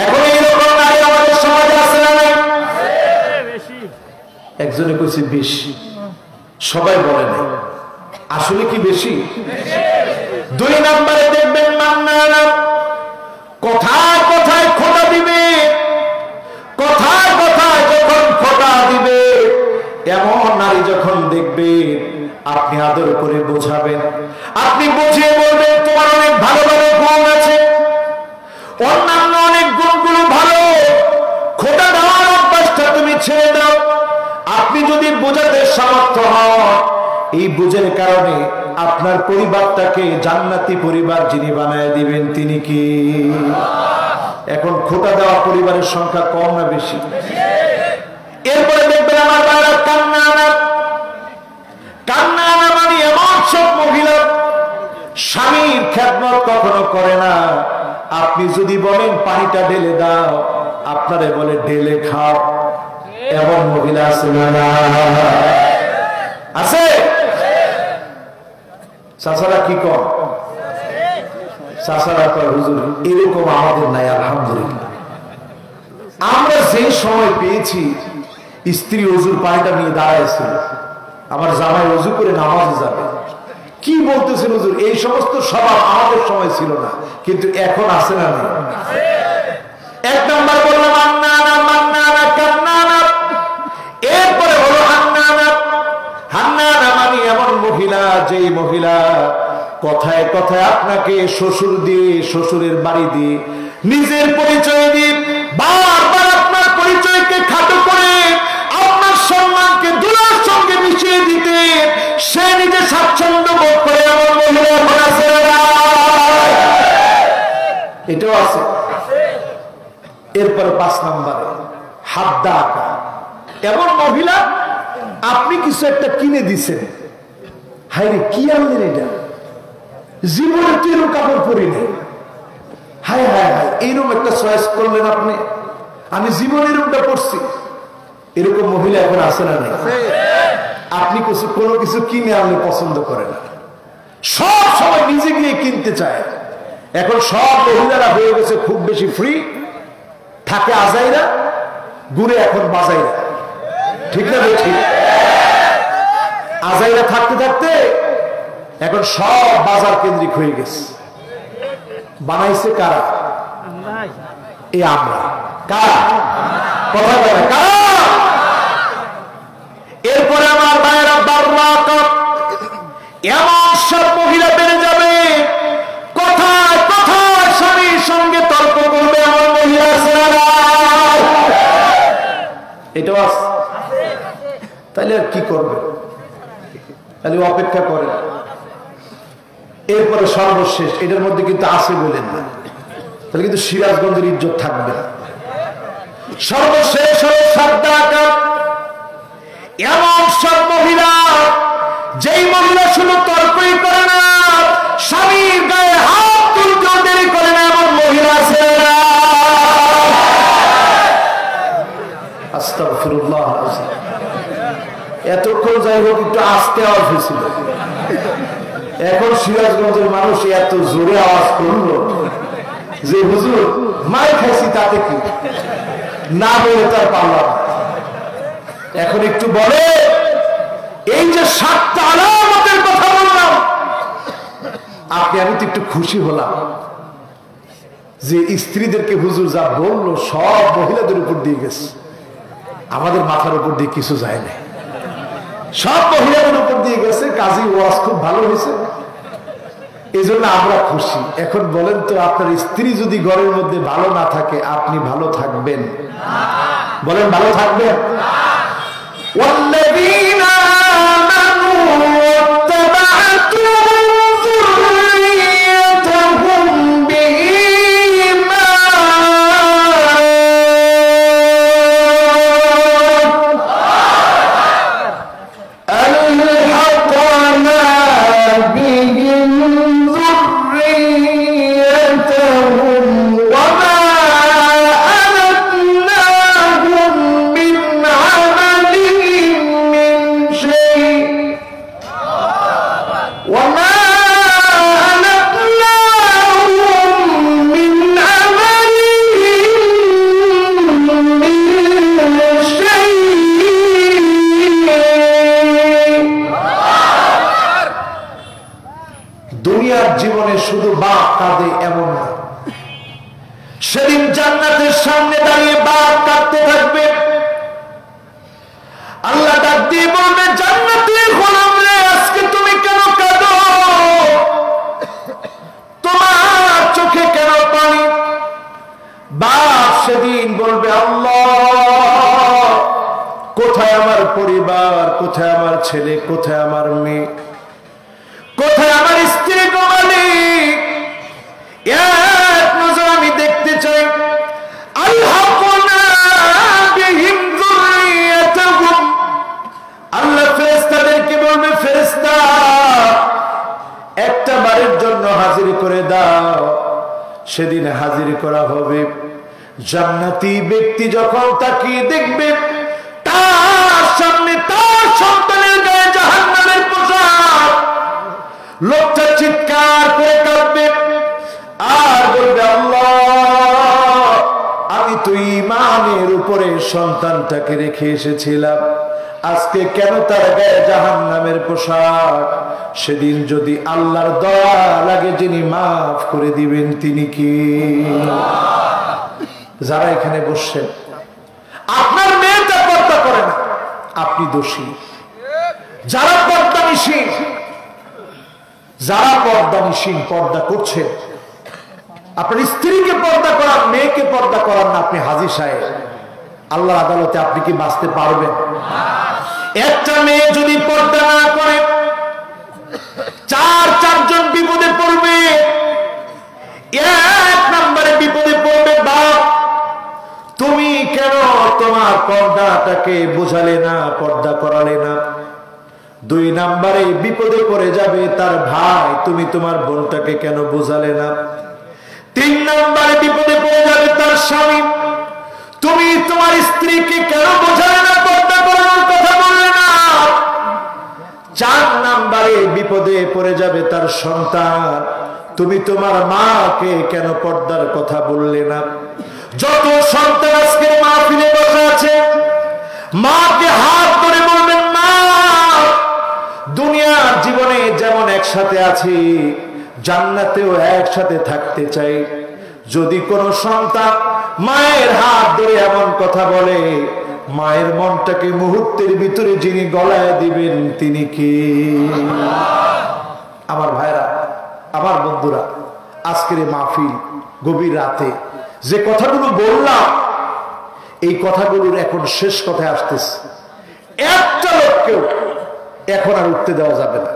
A: এখন এইরকম নারী আমাদের সমাজে আছে না নাই? একজনে কইছে বেশি, সবাই বলে নাই। আসলে কি বেশি? দুই নম্বরে দেখবেন মান্নানা, কথায় কথায় খোটা দিবে, কথায় কথায় যখন খোটা দিবে, এমন নারী যখন দেখবে আপনি আদর করে বোঝাবেন, আপনি বুঝিয়ে বলবেন তোমার অনেক ভালো ভালো গুণ আছে, অন্যান্য অনেক গুণগুলো ভালো, খোটা দেওয়ার অভ্যাসটা তুমি ছেড়ে দাও। আপনি যদি বোঝাতে সামর্থ্য হন, এই বুঝের কারণে আপনার পরিবারটাকে জান্নাতি পরিবার যিনি বানায় দিবেন তিনি কি? এখন খোটা দেওয়া পরিবারের সংখ্যা কম না বেশি? এরপরে দেখবেন আমার বাইরে কান্না আনা, কান্না আনা মানে এমন সব মহিলা স্বামীর খেদমত কখনো করে না। আপনি যদি বলেন পানিটা ঢেলে দাও, আপনারে বলে ঢেলে খাও। এমন মহিলা আছে না? আছে? চাচারা কি কর? চাচারা কর হুজুর এরকম আমাদের নাই আলহামদুলিল্লাহ। আমরা যে সময় পেয়েছি, স্ত্রী ওযুর পানিটা নিয়ে দাঁড়াইছিল, আমার জামাই ওযু করে নামাজে যাবে, কি বলতেছেন হুজুর? এই সমস্ত স্বভাব আমাদের সময় ছিল না, কিন্তু এখন আছে না? এক নম্বর বললাম আন্নানা মান্নানা কান্নানা, এরপরে হলো হান্নানা। হান্নানা মানে এমন মহিলা, যেই মহিলা কথায় কথায় আপনাকে শ্বশুর দিয়ে, শ্বশুরের বাড়ি দিয়ে, নিজের পরিচয় দিয়ে বারবার আপনার পরিচয়কে খাটো করে আপনার সম্মানকে দুলার সঙ্গে মিশিয়ে দিতে সে নিজে স্বাচ্ছন্দ্য বোধ করে। এমন মহিলা আছে, এটাও আছে। এরপরে 5 নম্বরে হাদ্দা, এমন মহিলা আপনি কিছু একটা কিনে দিছেন, হায় রে কি আনলেন এটা, জীবনে তো এরকম কাপড় পরিনি, হায় হায় হায় এইরকম একটা চয়েস করলেন আপনি, আমি জীবনে এরকমটা পড়ছি। এরকম মহিলা এখন আছে না নাই? আপনি কোনো কিছু কিনে আনলে পছন্দ করে না, সব সময় নিজে গিয়ে কিনতে চায়। এখন সব মহিলারা হয়ে গেছে খুব বেশি ফ্রি, থাকে আজাইরা, ঘুরে এখন বাজাইরা। ঠিক না? ঠিক। আজাইরা থাকতে থাকতে এখন সব বাজার কেন্দ্রিক হয়ে গেছে। বানাইছে কারা? এই আমরা। কারা? কথা বলে কারা? এরপরে আমার ভাইয়েরা বাররাকা, এমন সব মহিলা বেড়ে যাবে, কথায় কথায় স্বামীর সঙ্গে তর্ক করবে। আমার মহিলা আছে না? এটাও আছে। তাহলে আর কি করবে? তাহলে অপেক্ষা করে। এরপরে সর্বশেষ, এটার মধ্যে কিন্তু আছে বলেন না, তাহলে কিন্তু সিরাজগঞ্জের ইজ্জত থাকবে না। সর্বশেষ হলো সাদ্দাকা, এমন সব মহিলা, যেই মহিলা শুধু তর্কই করে না, স্বামীর গায়ে হাত তুলতেও দেরি করে না। এমন মহিলা আছে না? আস্তাগফিরুল্লাহ। এতক্ষণ যাই হোক একটু আস্তে আওয়াজ হয়েছিল, এখন সিরাজগঞ্জের মানুষ এত জোরে আওয়াজ করলো যে হুজুর মাই খাইছি তাতে কি, না বলে তার পারলাম। এখন একটু বলে, এই যে 7টা আলামতের কথা বললাম, আপনি আমি তো একটু খুশি হলাম যে স্ত্রীদেরকে হুজুর যা বললো সব মহিলাদের উপর দিয়ে গেছে, আমাদের মাথার উপর দিয়ে কিছু যায় না, সব মহিলাদের উপর দিয়ে গেছে। কাজী ওয়াজ খুব ভালো হয়েছে, এই জন্য আমরা খুশি। এখন বলেন তো, আপনার স্ত্রী যদি ঘরের মধ্যে ভালো না থাকে, আপনি ভালো থাকবেন? বলেন ভালো থাকবেন? দুনিয়ার জীবনে শুধু বাপ কাঁদে এমন না, সেদিন জান্নাতের সামনে দাঁড়িয়ে বাপ কাঁদতে থাকবে। আল্লাহ ডাক দিয়ে বলবে, জান্নাতের গোলাম রে, আজকে তুমি কেন কাঁদো? তোমার চোখে কেন পানি? বাপ সেদিন বলবে, আল্লাহ, কোথায় আমার পরিবার, কোথায় আমার ছেলে, কোথায় আমার মেয়ে, কোথায় আমার স্ত্রী গো মালিক? এক নজর আমি দেখতে চাই। আল্লাহ ফেরেশতাদেরকে বলবে, ফেরেশতা, একটা বারের জন্য হাজির করে দাও। সেদিন হাজির করা হবে। জান্নাতি ব্যক্তি যখন তাকিয়ে দেখবে, তার সামনে তার সন্তানের গায়ে জাহান্নামের পোশাক, লোকটা চিৎকার করে কাঁদবে আর বলবে, আল্লাহ, আমি তো ঈমানের উপরে সন্তানটাকে রেখে এসেছিলাম, আজকে কেন তার গায়ে জাহান্নামের পোশাক? সেদিন যদি আল্লাহর দয়া লাগে, যিনি মাফ করে দিবেন তিনি কি? যারা এখানে বসছেন, আপনার মেয়েটা পর্দা করে না, আপনি দোষী। যারা পর্দানিশীন, যারা পর্দানিশীন, পর্দা করছেন, আপনার স্ত্রীকে পর্দা করান, মেয়েকে পর্দা করান না, আপনি হাজী সাহেব। আল্লাহর আদালতে আপনি কি বাঁচতে পারবেন? একটা মেয়ে যদি পর্দা না করে, চারজন বিপদে পড়বে। এক নম্বরে বিপদে পড়বে বাপ, তুমি কেন তোমার পর্দাটাকে বোঝালে না, পর্দা করালে না। 2 নম্বরে বিপদে পড়ে যাবে তার ভাই, তুমি তোমার বোনটাকে কেন বোঝালে না। 3 নম্বরে বিপদে পড়ে যাবে তার স্বামী, তুমি তোমার স্ত্রীকে কেন বোঝালে না, পর্দা করানোর কথা বললে না। 4 নম্বরে বিপদে পড়ে যাবে তার সন্তান, তুমি তোমার মাকে কেন পর্দার কথা বললে না। যত সন্তান আজকে মাহফিলে বসে আছে, মাকে হাত ধরে বলবেন, মা, দুনিয়ার জীবনে যেমন একসাথে আছি, জান্নাতেও একসাথে থাকতে চাই। যদি কোন সন্তান মায়ের হাত ধরে এমন কথা বলে, মায়ের মনটাকে মুহূর্তের ভিতরে যিনি গলায় দিবেন তিনি কি? আমার ভাইরা, আমার বন্ধুরা, আজকের মাহফিল গভীর রাতে যে কথাগুলো বললাম, এই কথাগুলোর এখন শেষ কথায় আসতেছে। একটা লোককেও এখন আর উঠতে দেওয়া যাবে না।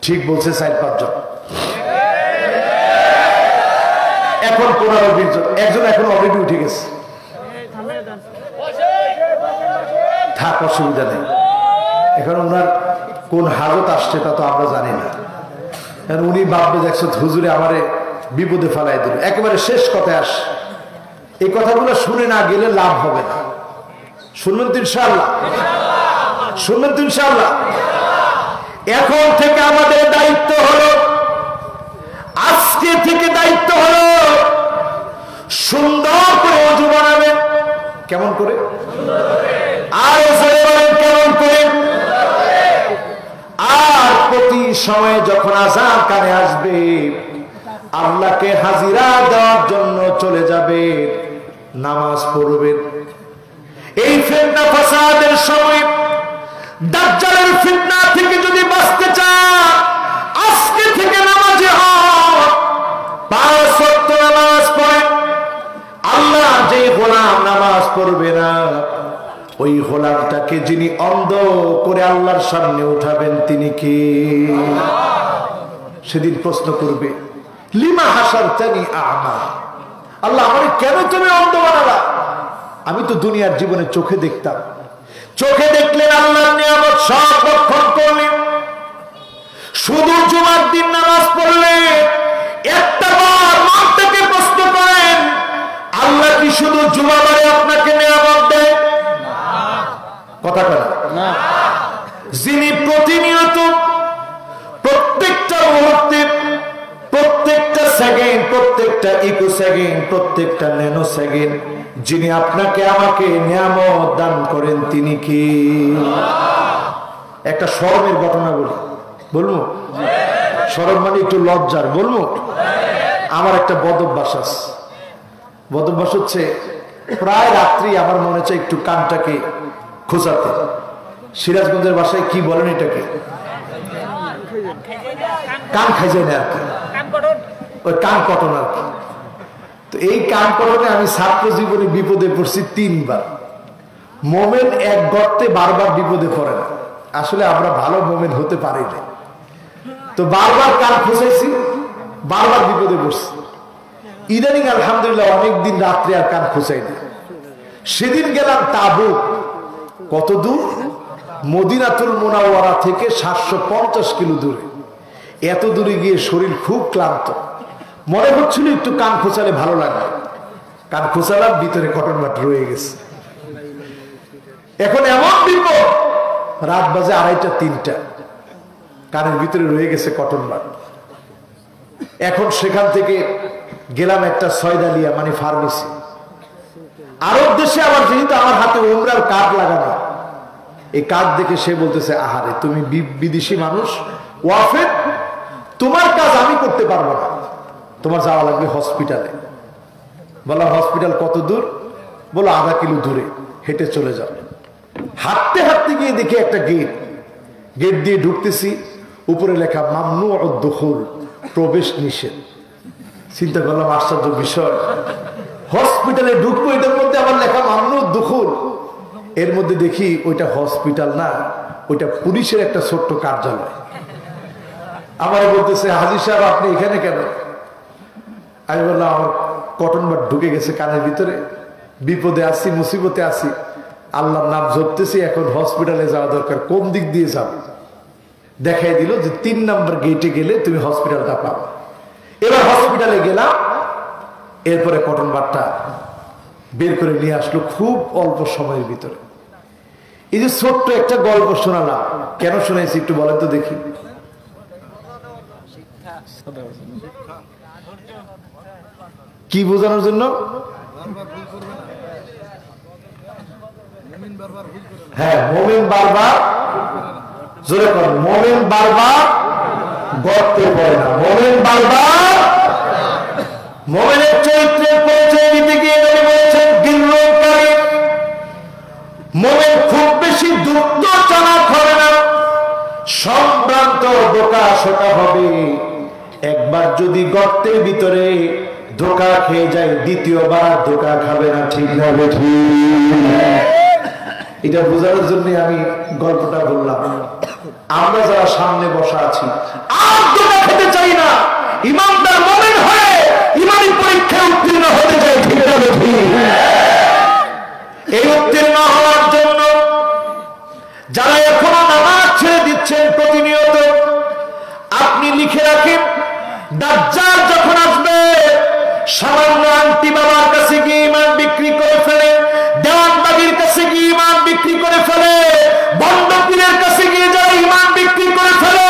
A: ঠিক বলছে 4-5 জন, এখন 15-20 জন, একজন এখন অলরেডি উঠে গেছে। থাক, অসুবিধা নেই। এখন ওনার কোন হাজত আসছে তা তো আমরা জানি না। উনি ভাববে, দেখছো হুজুরে আমারে বিপদে ফেলাই দিল। একেবারে শেষ কথায় আস, এই কথাগুলো শুনে না গেলে লাভ হবে না। শুনবেন তো ইনশাআল্লাহ? শুনবেন তো ইনশাআল্লাহ? এখন থেকে আমাদের দায়িত্ব হলো, আজকে থেকে দায়িত্ব হলো সুন্দর করে ওযু বানাবেন। কেমন করে? আর কেমন করে? আর প্রতি সময়ে যখন আযান কানে আসবে আল্লাহকে হাজিরা দেওয়ার জন্য চলে যাবে, নামাজ পড়বেন। এই ফিতনা ফাসাদের সময় দাজ্জালের ফিতনা থেকে যদি বাঁচতে চান আজকে থেকে নামাজে হন, 5 ওয়াক্ত নামাজ পড়েন। আল্লাহ যে গোলাম নামাজ পড়বে না ওই গোলামটাকে যিনি অন্ধ করে আল্লাহর সামনে উঠাবেন তিনি কে? সেদিন প্রশ্ন করবে, লিমা হাসারতানি আ'মা, আল্লাহ আমারে কেন তুমি অন্ধ বানালা? আমি তো দুনিয়ার জীবনে চোখে দেখতাম। চোখে দেখলেন আল্লাহর নিয়ামত সব রক্ষণ করলেন, শুধু জুমার দিন নামাজ পড়লে একটা বার মনটাকে প্রশ্ন করেন, আল্লাহ কি শুধু জুমাবারে আপনাকে নিয়ামত দেয়? কথা বলেন না। যিনি প্রতিনিয়ত প্রত্যেকটা মুহূর্তে, প্রত্যেকটা সেকেন্ড, প্রত্যেকটা ইকো সেকেন্ড, প্রত্যেকটা ন্যানো সেকেন্ড যিনি আপনাকে আমাকে নিয়ামত দান করেন তিনি কি? একটা শরমের ঘটনা বলবো? শরম মানে একটু লজ্জার বলবো? আমার একটা বদভ্যাস আছে। বদভ্যাস হচ্ছে প্রায় রাত্রি আমার মনে হচ্ছে একটু কানটাকে খোঁচাতে। সিরাজগঞ্জের ভাষায় কি বলেন এটাকে? কান খাইছে না আর কি, ওই কান কটন আর কি। তো এই কান কটনে আমি ছাত্র জীবনে বিপদে পড়ছি 3 বার। মোমেন এক গর্তে বারবার বিপদে পড়ে না, আসলে আমরা ভালো মোমেন হতে পারি না। তো বারবার কান খোঁচাইছি, বারবার বিপদে পড়ছি। ইদানিং আলহামদুলিল্লাহ অনেকদিন রাত্রে আর কান খোঁচাই না। সেদিন গেলাম তাবুক। কত দূর? মদিনাতুল মুনাওয়ারা থেকে 750 কিলো দূরে। এত দূরে গিয়ে শরীর খুব ক্লান্ত, মনে হচ্ছিল একটু কান খোঁচালে ভালো লাগবে। কান খোঁচালাম, ভিতরে কটন বাট রয়ে গেছে। এখন এমন বিপদ, রাত বাজে 2:30 3টা, কানের ভিতরে রয়ে গেছে কটন বাট। এখন সেখান থেকে গেলাম একটা সয়দালিয়া মানে ফার্মেসি। আরব দেশে আবার যেহেতু আমার হাতে উমরার কার্ড লাগানো, এই কার্ড দেখে সে বলতেছে, আহারে তুমি বিদেশি মানুষ, ওয়াফেদ, তোমার কাজ আমি করতে পারবো না, তোমার যাওয়া লাগবে হসপিটালে। বললাম হসপিটাল কত দূর? বলো 1/2 কিলো দূরে, হেঁটে চলে যাও। হাঁটতে হাঁটতে গিয়ে দেখি একটা গেট, গেট দিয়ে ঢুকতেছি, উপরে লেখা মামনুউদ দুখুল, প্রবেশ নিষেধ। চিন্তা করলাম আশ্চর্য বিষয়, হসপিটালে ঢুকবো, এটার মধ্যে আবার লেখা মামনুউদ দুখুল। এর মধ্যে দেখি ওইটা হসপিটাল না, ওইটা পুলিশের একটা ছোট্ট কার্যালয়। আমার বলতেছে, হাজী সাহেব আপনি এখানে কেন? আমি বললাম আমার কটন বাট ঢুকে গেছে কানের ভিতরে, বিপদে আছি, মুসিবতে আছি, আল্লাহর নাম জপতেছি, এখন হসপিটালে যাওয়া দরকার, কোন দিক দিয়ে যাব? দেখাই দিল যে 3 নম্বর গেটে গেলে তুমি হসপিটালটা পাবে। এবার হসপিটালে গেলাম, এরপরে কটন বাটটা বের করে নিয়ে আসলো খুব অল্প সময়ের ভিতরে। এই যে ছোট্ট একটা গল্প শোনালাম, কেন শোনাইছি একটু বলেন তো দেখি। কি বোঝানোর জন্য? হ্যাঁ, মুমিন বারবার, জোরে কর, মুমিন বারবার গর্তে পড়ে না। মুমিন বারবার, মুমিনের চরিত্রের পরিচয় দিতে গিয়ে নবী বলেছেন গিররুল কারীম, মুমিন খুব বেশি দ্রুত চালাক হবে না, সম্ভ্রান্ত বোকা শোকা হবে। একবার যদি গর্তের ভিতরে ধোঁকা খেয়ে যায়, দ্বিতীয়বার ধোঁকা খাবে না। ঠিক না ঠিক? এটা বোঝানোর জন্য আমি গল্পটা বললাম। আমরা যারা সামনে বসা আছি আর ধোঁকা খেতে চাই না, ইমানদার মুমিন হয়ে ইমানি পরীক্ষায় উত্তীর্ণ হতে চাই। ঠিক না ঠিক? এই উত্তীর্ণ হওয়ার জন্য যারা এখনো নামাজ ছেড়ে দিচ্ছেন প্রতিনিয়ত, আপনি লিখে রাখেন, দাজ্জাল যখন আসবে সামান্য আন্টি বাবার কাছে গিয়ে ইমান বিক্রি করে ফেলে, দেওয়ানবাগির কাছে গিয়ে ইমান বিক্রি করে ফেলে, বন্ড পীরের কাছে গিয়ে যারা ইমান বিক্রি করে ফেলে,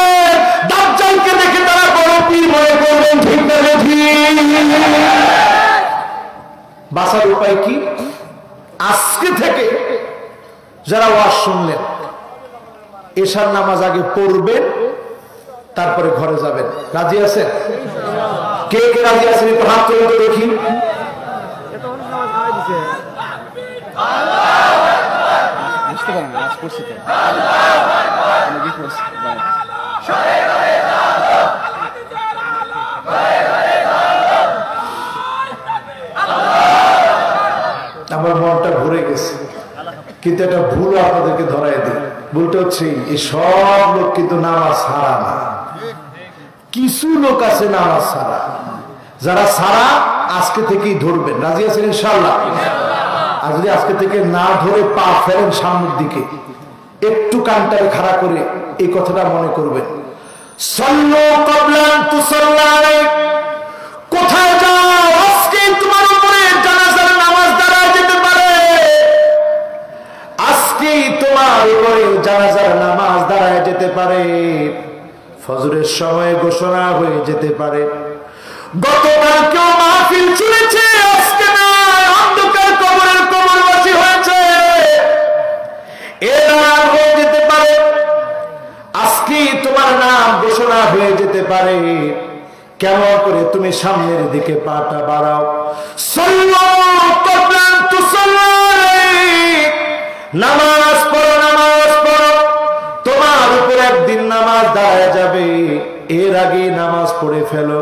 A: বাঁচার উপায় কি? আজকে থেকে যারা ওয়াজ শুনলেন, এশার নামাজ আগে পড়বেন, তারপরে ঘরে যাবেন। রাজি আছেন? কে কে রাজি আছেন একটু হাত তুলে তো দেখি। আমার মনটা ভরে গেছে, কিন্তু একটা ভুল আপনাদেরকে ধরাই দিই। ভুলটা হচ্ছে এই সব লোক কিন্তু নামাজ ছাড়া না, কিছু লোক আছে নামাজ ছাড়া। যারা ছাড়া আজকে থেকেই ধরবেন। রাজি আছেন ইনশাআল্লাহ? আর যদি আজকে থেকে না ধরে পা ফেলেন সামনের দিকে, একটু কানটাকে খাড়া করে এই কথাটা মনে করবেন, সাল্লু ক্বাবলা আন তুসাল্লা আলাইহি। কোথায় যাও? আজকে তোমার উপরে জানাজার নামাজ দাঁড়ায় যেতে পারে, আজকে তোমার উপরে জানাজার নামাজ দাঁড়ায় যেতে পারে, ফজরের সময় ঘোষণা হয়ে যেতে পারে। গতকাল কেউ মাহফিল চলেছে, আজকে না, অন্ধকার কবরের কবরবাসী হয়েছে, এর নাম হয়ে যেতে পারে, আজকে তোমার নাম ঘোষণা হয়ে যেতে পারে। কেমন করে তুমি সামনের দিকে পাটা বাড়াও। সাল্লু ক্বাবলা আন তুসাল্লা আলাইহি। নামাজ পড়ো, নামাজ পড়ো, তোমার উপর একদিন নামাজ দাঁড়ায় যাবে, এর আগে নামাজ পড়ে ফেলো।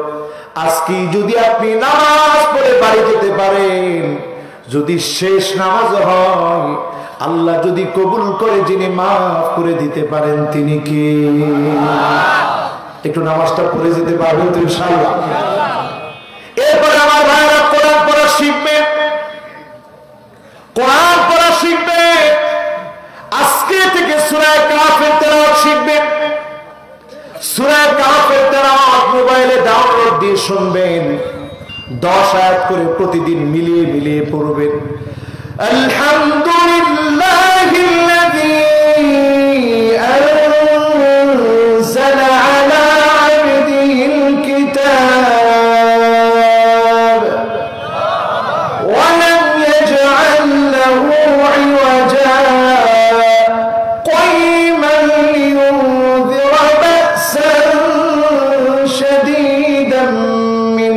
A: আজকে যদি আপনি নামাজ পড়ে বাড়ি যেতে পারেন, যদি শেষ নামাজ হয়, আল্লাহ যদি কবুল করে, যিনি মাফ করে দিতে পারেন তিনি কে? একটু নামাজটা পড়ে যেতে পারবেন তো ইনশাআল্লাহ? এরপরে আমার ভাইরা কোরআন পড়া শিখবে, কোরআন পড়া শিখবে। আজকে থেকে সূরা কাফের তেলাওয়াত শিখবে। সূরা কাফের তেলাওয়াত মোবাইলে ডাউনলোড দিয়ে শুনবেন, 10 আয়াত করে প্রতিদিন মিলিয়ে মিলিয়ে পড়বেন। আলহামদুলিল্লাহিল্লাযী আনজালা আলা আবদিহিল কিতাব ওয়া লাম ইয়াজআল লাহু ইওয়াজা কায়িমান লিয়ুনযিরা বা'সান শাদীদান মিন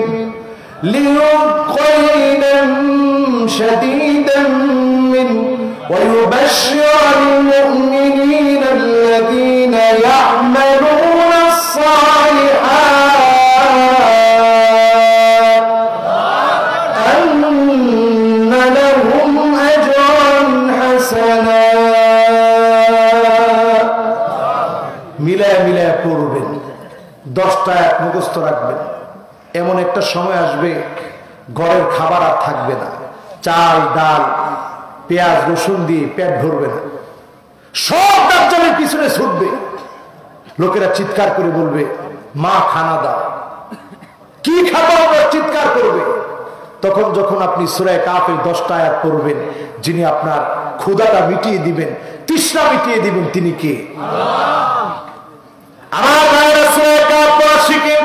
A: ويبشر المؤمنين الذين يعملون الصالحات أن لهم أجرا حسنا। মিলায় মিলায় পড়বেন, 10টা আয়াত মুখস্থ রাখবেন। এমন একটা সময় আসবে ঘরের খাবার আর থাকবে না, চাল ডাল পেঁয়াজ রসুন দিয়ে পেট ভরবে না, সব দাজ্জালের পিছনে ছুটবে। লোকেরা চিৎকার করে বলবে, মা খানা দাও, কি খাবো আমরা, চিৎকার করবে। তখন যখন আপনি সূরা কাফের 10টা আয়াত পড়বেন, যিনি আপনার ক্ষুধাটা মিটিয়ে দিবেন, তৃষ্ণা মিটিয়ে দিবেন, তিনি কে? আমার ভাইরা সূরা কাফ পড়া শিখে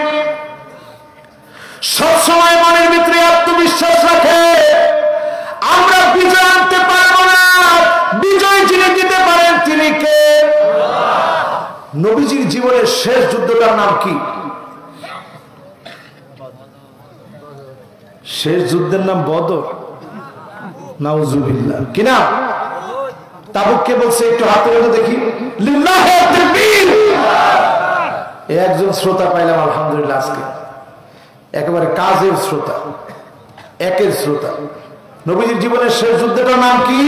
A: সবসময় মনের ভিতরে আত্মবিশ্বাস রাখে, আমরা বিজয় আনতে পারবো না, বিজয় যিনি দিতে পারেন তিনি কে? নবীজির জীবনের শেষ যুদ্ধটার নাম কি? শেষ যুদ্ধের নাম বদর। নাউজুবিল্লাহ। কি নাম? তাবুক কে বলছে? একটু হাতে ধরে দেখি। লিল্লাহি তাকবীর। একজন শ্রোতা পাইলাম আলহামদুলিল্লাহ, আজকে একেবারে কাজের শ্রোতা, একের শ্রোতা। নবীজির জীবনের শেষ যুদ্ধটার নাম কি?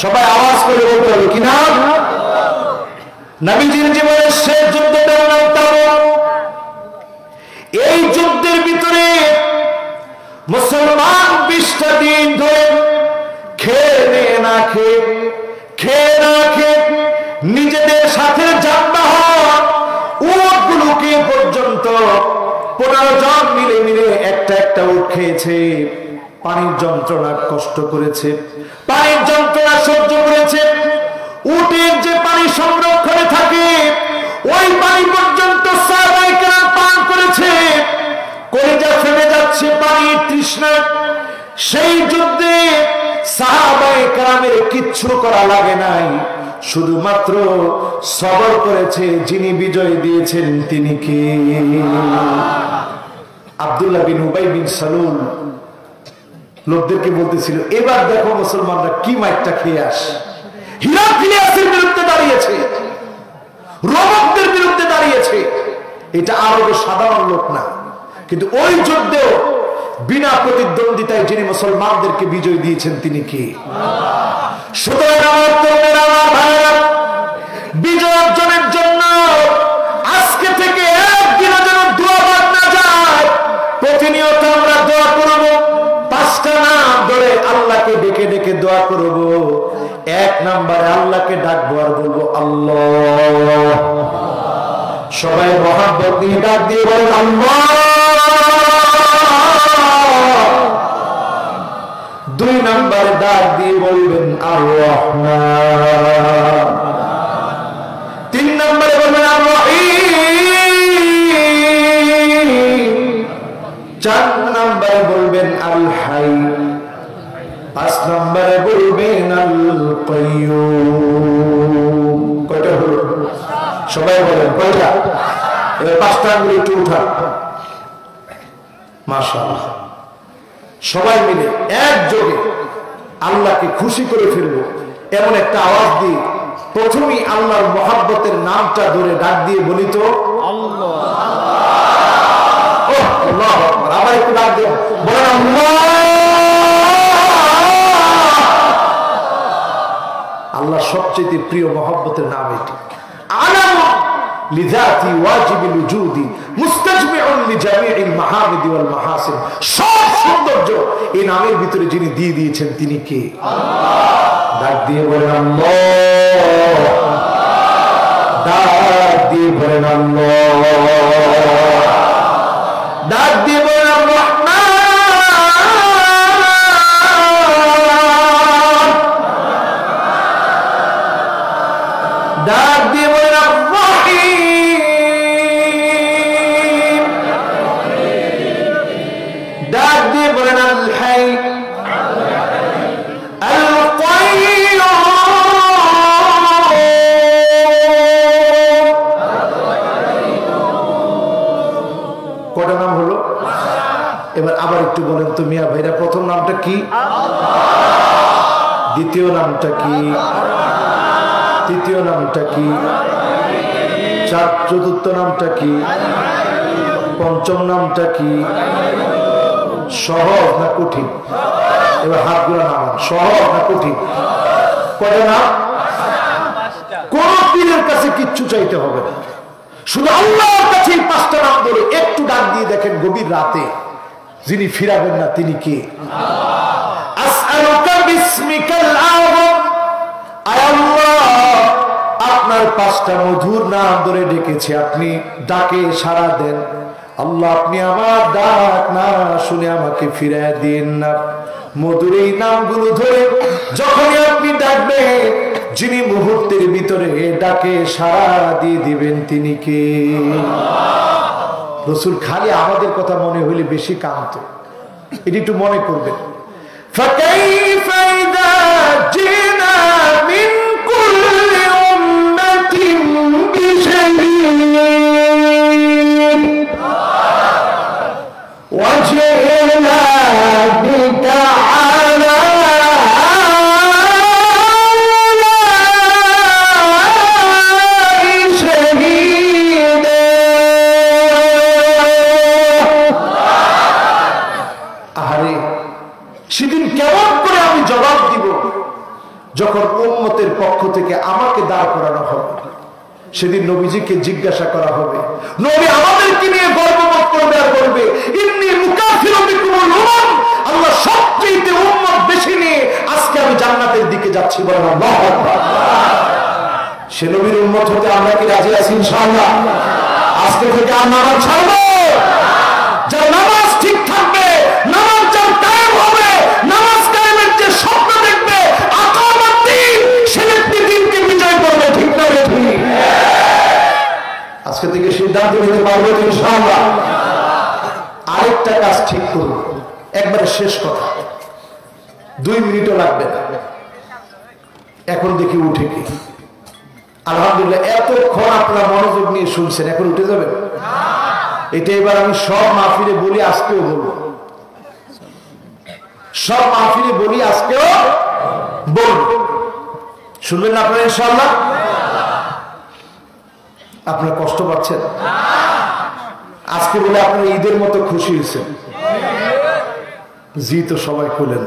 A: সবাই আওয়াজ করে বলতে হবে, কি নাম? নবীজির জীবনের শেষ যুদ্ধটার নাম তাবুক। এই যুদ্ধের ভিতরে মুসলমান 20টা দিন ধরে খেয়ে না খেয়ে নিজেদের সাথে যানবাহন উটগুলোকে পর্যন্ত 15 জন মিলে মিলে একটা উট খেয়েছে। পানির যন্ত্রণা কষ্ট করেছে, পানির যন্ত্রণা সহ্য করেছে। উটের যে পানি সংরক্ষণে থাকে ওই পানি পর্যন্ত সাহাবায়ে কেরাম পান করেছে। কলিজা ফেটে যাচ্ছে পানির তৃষ্ণা, সেই যুদ্ধে সাহাবায়ে কেরামের কিচ্ছু করা লাগে নাই, শুধুমাত্র সবর করেছে। যিনি বিজয় দিয়েছেন তিনি কে? আব্দুল্লাহ বিন উবাই বিন সালুল লোকদেরকে বলতেছিল, এবার দেখো মুসলমানরা কি মাইকটা খেয়ে আসে। হিরাক্লিয়াসের বিরুদ্ধে দাঁড়িয়েছে, রোমকদের বিরুদ্ধে দাঁড়িয়েছে। এটা আরবের সাধারণ লোক না, কিন্তু ওই যুদ্ধেও বিনা প্রতিদ্বন্দ্বিতায় যিনি মুসলমানদেরকে বিজয় দিয়েছেন তিনি কে? সুতরাং আমার তরুণেরা, আমার ভাইয়েরা, বিজয় অর্জনের জন্য আজকে থেকে একদিনও যেন দোয়া বাদ না যায়। প্রতিনিয়ত আমরা দোয়া করব, 5টা নাম ধরে আল্লাহকে ডেকে ডেকে দোয়া করব। 1 নম্বরে আল্লাহকে ডাকবো আর বলবো আল্লাহ। সবাই মহব্বত নিয়ে ডাক দিয়ে বলেন আল্লাহ। 2 নম্বরে ডাক দিয়ে বলবেন আর রহমান। 3 নম্বরে বলবেন আর রহিম। 4 নম্বরে বলবেন আল হাই। 5 নম্বরে বলবেন আল কাইয়ুম। কয়টা হলো? সবাই বলেন কয়টা? এবার 5টা আঙ্গুল একটু উঠান। মাশাআল্লাহ, সবাই মিলে একযোগে আল্লাহকে খুশি করে ফেলবো এমন একটা আওয়াজ দিয়ে প্রথমেই আল্লাহর মহব্বতের নামটা ধরে ডাক দিয়ে বলি তো আল্লাহ। আল্লাহু আকবার। আবার একটু ডাক দিয়ে বলেন আল্লাহ। আল্লাহর সবচেয়ে প্রিয় মহব্বতের নাম এটি। আলাম লিযাতি ওয়াজিবিল উজুদি মুস্তাজমিউন লিজামিইল মাহামিদি ওয়াল মাহাসিন। সব সৌন্দর্য এই নামের ভিতরে যিনি দিয়ে দিয়েছেন তিনি কে? আল্লাহ। ডাক দিয়ে বলেন আল্লাহ। ডাক দিয়ে বলেন আল্লাহ। ডাক দিয়ে বলেন আল্লাহ। ডাক দিয়ে বলেন রহিম। ডাক দিয়ে বলেন আল হাই আল কাইয়ুম। কয়টা নাম হলো? এবার আবার একটু বলেন তো মিয়া ভাইরা, প্রথম নামটা কি? দ্বিতীয় নামটা কি? তৃতীয় নামটা কি? চতুর্থ নামটা কি? পঞ্চম নামটা কি? সহজ না কঠিন? এবার হাতগুলো নামান। সহজ না কঠিন? কয়টা নাম? কোন পীরের কাছে কিচ্ছু চাইতে হবে না, শুধু আল্লাহর কাছে 5টা নাম ধরে একটু ডাক দিয়ে দেখেন গভীর রাতে যিনি ফিরাবেন না তিনি কে? আসআলুকা বিসমিকাল আযম। আপনার 5টা মধুর নাম ধরে ডেকেছি, আপনি ডাকে সাড়া দেন। আল্লাহ, আপনি আমার ডাক না শুনে আমাকে ফিরায় দিন না। মধুর এই নামগুলো ধরে যখনই আপনি ডাকবেন, যিনি মুহূর্তের ভিতরে ডাকে সাড়া দিয়ে দিবেন তিনি কে? রাসূল খালি আমাদের কথা মনে হইলে বেশি কাঁদতো, এটি একটু মনে করবেন। فكيف إذا جئنا من كل أمة بشهيد وجئنا بك على هؤلاء شهيدا। আহারে, সেদিন কেমন করে আমি জবাব দিব যখন উম্মতের পক্ষ থেকে আমাকে দাঁড় করানো হবে। সেদিন নবীজিকে জিজ্ঞাসা করা হবে, নবী আমাদেরকে নিয়ে গর্ববোধ করবে আর বলবে ইন্নী মুকাফিরু বিকুমুল উমাম। আল্লাহ সবচেয়ে উম্মত বেশি নিয়ে আজকে আমি জান্নাতের দিকে যাচ্ছি, বলেন আল্লাহু আকবার। সে নবীর উম্মত হতে আমরা কি রাজি আছি? ইনশাআল্লাহ। আজকে থেকে আর নামাজ ছাড়বো? যার নামাজ ঠিক থাকবে, নামাজ যার কায়েম হবে, নামাজ কায়েমের যে স্বপ্ন দেখবে, আকামাত দ্বীন, সে ব্যক্তি দ্বীনকে বিজয় করবে। ঠিক না ঠিক? আজকে থেকে সিদ্ধান্ত নিতে পারবো ইনশাআল্লাহ। আরেকটা কাজ ঠিক করব, একবারে শেষ কথা। 2 মিনিটও লাগবে না। এখন দেখি উঠে কি? আলহামদুলিল্লাহ, এতক্ষণ আপনারা মনোযোগ নিয়ে শুনছেন, এখন উঠে যাবেন? এটা এবার আমি সব মাহফিলে বলি, আজকেও বলবো, সব মাহফিলে বলি, আজকেও বলবো। শুনবেন না আপনারা ইনশাআল্লাহ? আপনারা কষ্ট পাচ্ছেন? আজকে বলে আপনারা ঈদের মতো খুশি হয়েছেন? জি তো সবাই খুলেন।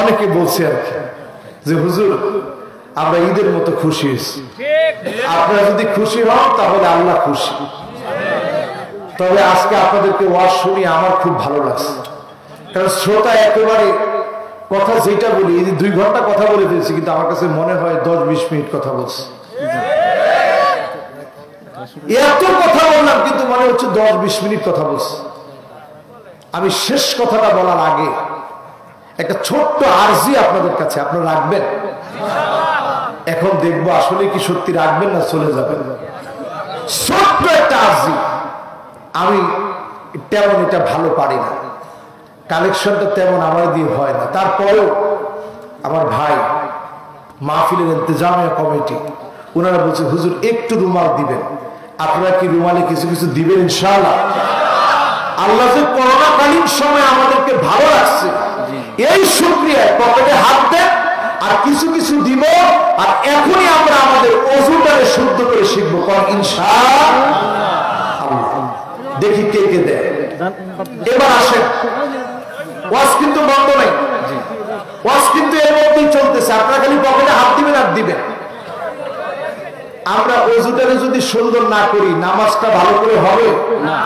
A: অনেকে বলছে আর কি যে হুজুর আমরা ঈদের মতো খুশি হয়েছি। আপনারা যদি খুশি হন তাহলে আল্লাহ খুশি। তবে আজকে আপনাদেরকে ওয়াজ শুনি আমার খুব ভালো লাগছে, কারণ শ্রোতা একেবারে কথা যেটা বলি, এই 2 ঘন্টা কথা বলে ফেলছি, কিন্তু আমার কাছে মনে হয় 10-20 মিনিট কথা বলছি। এত কথা বললাম কিন্তু মনে হচ্ছে 10-20 মিনিট কথা বলছি। আমি শেষ কথাটা বলার আগে একটা ছোট্ট আরজি আপনাদের কাছে, আপনারা রাখবেন? এখন দেখবো আসলে কি সত্যি রাখবেন না চলে যাবেন। ছোট্ট একটা আরজি। আমি তেমন এটা ভালো পারি না, কালেকশনটা তেমন আমার দিয়ে হয় না, তারপরেও আমার ভাই মাহফিলের ইন্তজামিয়া কমিটি ওনারা বলছে হুজুর একটু রুমাল দিবেন। আপনারা কি রুমালে কিছু কিছু দিবেন ইনশাআল্লাহ? আল্লাহ যে করোনাকালীন সময় আমাদেরকে ভালো রাখছে, এই শুকরিয়া পকেটে হাত দেন আর কিছু কিছু দিব। আর এখনই আমরা আমাদের ওযুটাকে শুদ্ধ করে শিখবো, কারণ ইনশাআল্লাহ। দেখি কে কে দেয়। এবার আসেন, ওয়াজ কিন্তু বন্ধ নাই, ওয়াজ কিন্তু এর মধ্যেই চলতেছে। আপনারা খালি পকেটে হাত দিবেন আর দিবেন। আমরা ওযুটাকে যদি সুন্দর না করি নামাজটা ভালো করে হবে না।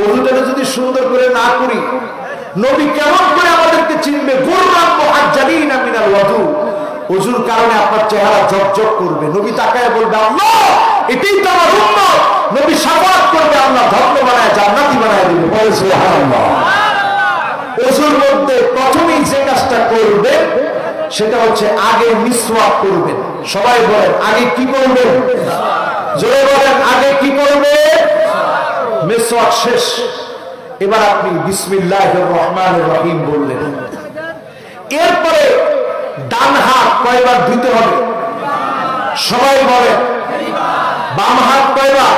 A: ওযুটাকে যদি সুন্দর করে না করি নবী কেমন করে আমাদেরকে চিনবে? গুররাম মুহাজ্জালিনা মিনাল ওযু। ওযুর কারণে আপনার চেহারা ঝকঝক করবে, নবী তাকায় বলবে আল্লাহ এটাই তো আমার উম্মত। নবী শাফাআত করবে, আল্লাহ ধন্য বানায় জান্নাতি বানায় দিবে। বলে সুবহানাল্লাহ। ওযুর মধ্যে প্রথমেই যে কাজটা করবে সেটা হচ্ছে আগে মিসওয়াক করবেন। সবাই বলেন আগে কি করবেন? জোরে বলেন আগে কি করবে? মিসওয়াক শেষ, এবার আপনি বিসমিল্লাহির রহমানির রহিম বললেন। এরপরে ডান হাত কয়বার ধুতে হবে? সবাই বলেন। বাম হাত কয়বার?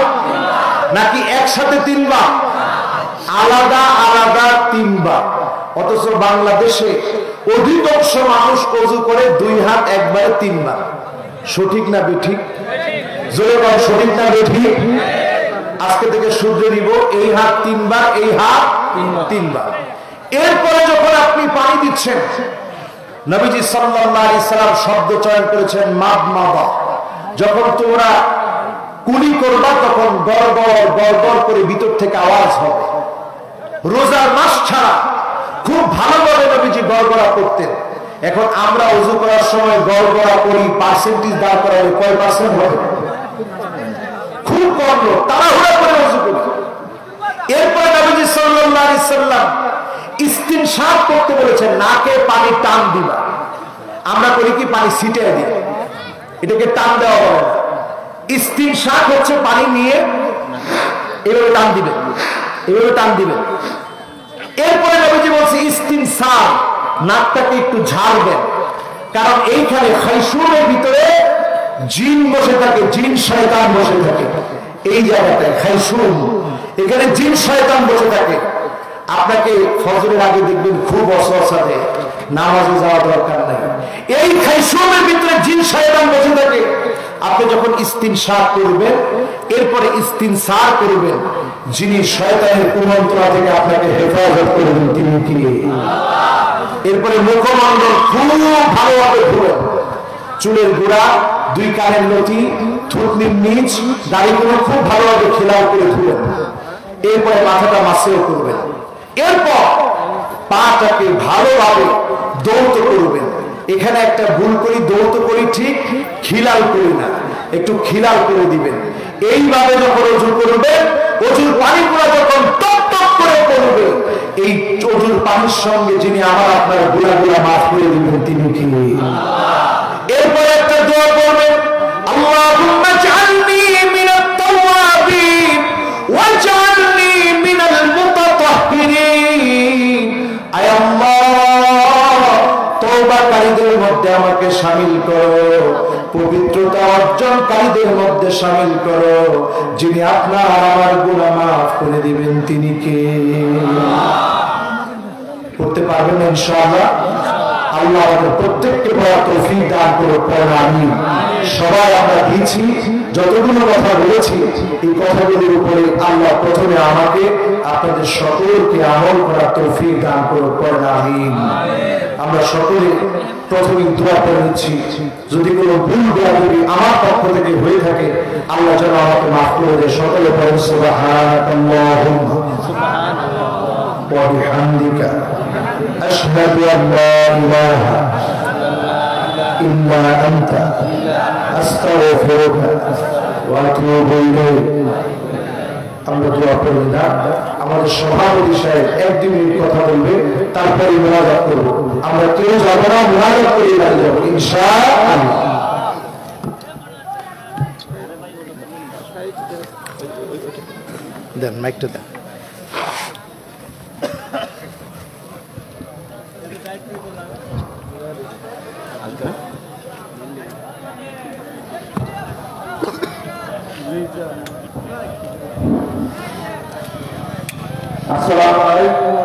A: নাকি একসাথে 3 বার? আলাদা আলাদা 3 বার। অথচ বাংলাদেশে অধিকাংশ মানুষ ওযু করে 2 হাত একবারে 3 বার। সঠিক না বেঠিক? জোরে বল সঠিক না বেঠিক? আজকে থেকে শুধরে দিব, এই হাত 3 বার, এই হাত 3 বার। এরপরে যখন আপনি পানি দিচ্ছেন, নবীজি সাল্লাল্লাহু আলাইহি সাল্লাম শব্দ চয়ন করেছেন মাদমাদা। যখন তোমরা কুলি করবা তখন গড়গড় গড়গড় করে ভিতর থেকে আওয়াজ হবে। রোজার মাস ছাড়া খুব ভালোভাবে নবীজি গড়গড়া করতেন। এখন আমরা ওযু করার সময় গড়গড়া করি, পার্সেন্টেজ দাঁড় করালে কয় পার্সেন্ট হবে? খুব কম লোক, তাড়াহুড়া করে ওযু করি। এরপরে নবীজি সাল্লাল্লাহু আলাইহি সাল্লাম ইস্তিনশাক করতে বলেছেন, নাকে পানি টান দিবা। আমরা করি কি পানি ছিটিয়ে দিই, এটাকে টান দেওয়া বলে না। ইস্তিনশাক হচ্ছে পানি নিয়ে এভাবে টান দিবেন, এভাবে টান দিবেন। এরপরে নবীজি বলছে ইস্তিনসার, নাকটাকে একটু ঝাড়বেন, কারণ এইখানে খাইশুমের ভিতরে জিন বসে থাকে, জিন শয়তান বসে থাকে। এই জায়গাটায় খাইশুম, এখানে জিন শয়তান বসে থাকে। আপনাকে ফজরের আগে দেখবেন খুব অসুস্থ দেয়, নামাজে যাওয়া দরকার নাই। এই খাইশুমের ভিতরে জিন শয়তান বসে থাকে। আপনি যখন ইস্তিনশাক করবেন, এরপরে ইস্তিনসার করবেন, যিনি শয়তানের কুমন্ত্রণা থেকে আপনাকে হেফাজত করবেন তিনি কি? এরপরে মুখমণ্ডল খুব ভালোভাবে ধুবেন, চুলের গোড়া, 2 কানের লতি, থুতনির নিচ, দাড়িগুলো খুব ভালোভাবে খেলাও করে ধুবেন। এরপরে মাথাটা মাসেও করবেন। এরপর পাটাকে ভালোভাবে দৌত করবেন। এখানে একটা ভুল করি, দৌত করি ঠিক, খিলাল করি না, একটু খিলাল করে দিবেন। এইভাবে যখন ওযু করবেন, ওযুর পানিগুলো যখন টপ টপ করে পড়বে, এই ওযুর পানির সঙ্গে যিনি আমার আপনার গুনাহগুলো মাফ করে দিবেন তিনি কি? এরপরে একটা দোয়া করবেন, আল্লাহুম্মা জাআলনি মিনাত তাওয়াবিন ওয়াজআলনি মিনাল মুতাতাহহিরিন। আয় আল্লাহ তওবাকারীদের মধ্যে আমাকে শামিল করো, পবিত্রতা অর্জনকারীদের মধ্যে শামিল করো, যিনি আপনার আমার গুনাহ মাফ করে দিবেন তিনি কে? করতে পারবেন ইনশাআল্লাহ। আল্লাহ আমাদের প্রত্যেককে বড় তৌফিক দান করুন, পড়েন আমিন। সবাই আমরা দিয়েছি, যতগুলো কথা বলেছি এই কথাগুলির উপরে আল্লাহ প্রথমে আমাকে আপনাদের সকলকে আমল করার তৌফিক দান করুন, পড়েন আমিন। আমরা সকলে প্রথমে দোয়া করে নিচ্ছি, যদি কোনো ভুল বেয়াদবি আমার পক্ষ থেকে হয়ে থাকে আল্লাহ যেন আমাকে মাফ করে দেয়। সকলে পড়েন সুবহানাল্লাহুম্মা ওয়া বিহামদিকা আশহাদু আন লা ইলাহা ইল্লা আনতা আস্তাগফিরুকা ওয়া আতুবু ইলাইক। আমরা দোয়া করি না, আমাদের সভাপতি সাহেব একদিন কথা বলবে, তারপরে মুনাজাত করব। আমরা কেউ যাবো না, মুনাজাত করে বাড়ি যাবো ইনশাআল্লাহ। দেন মাইকটা দেন। আসসালামু আলাইকুম।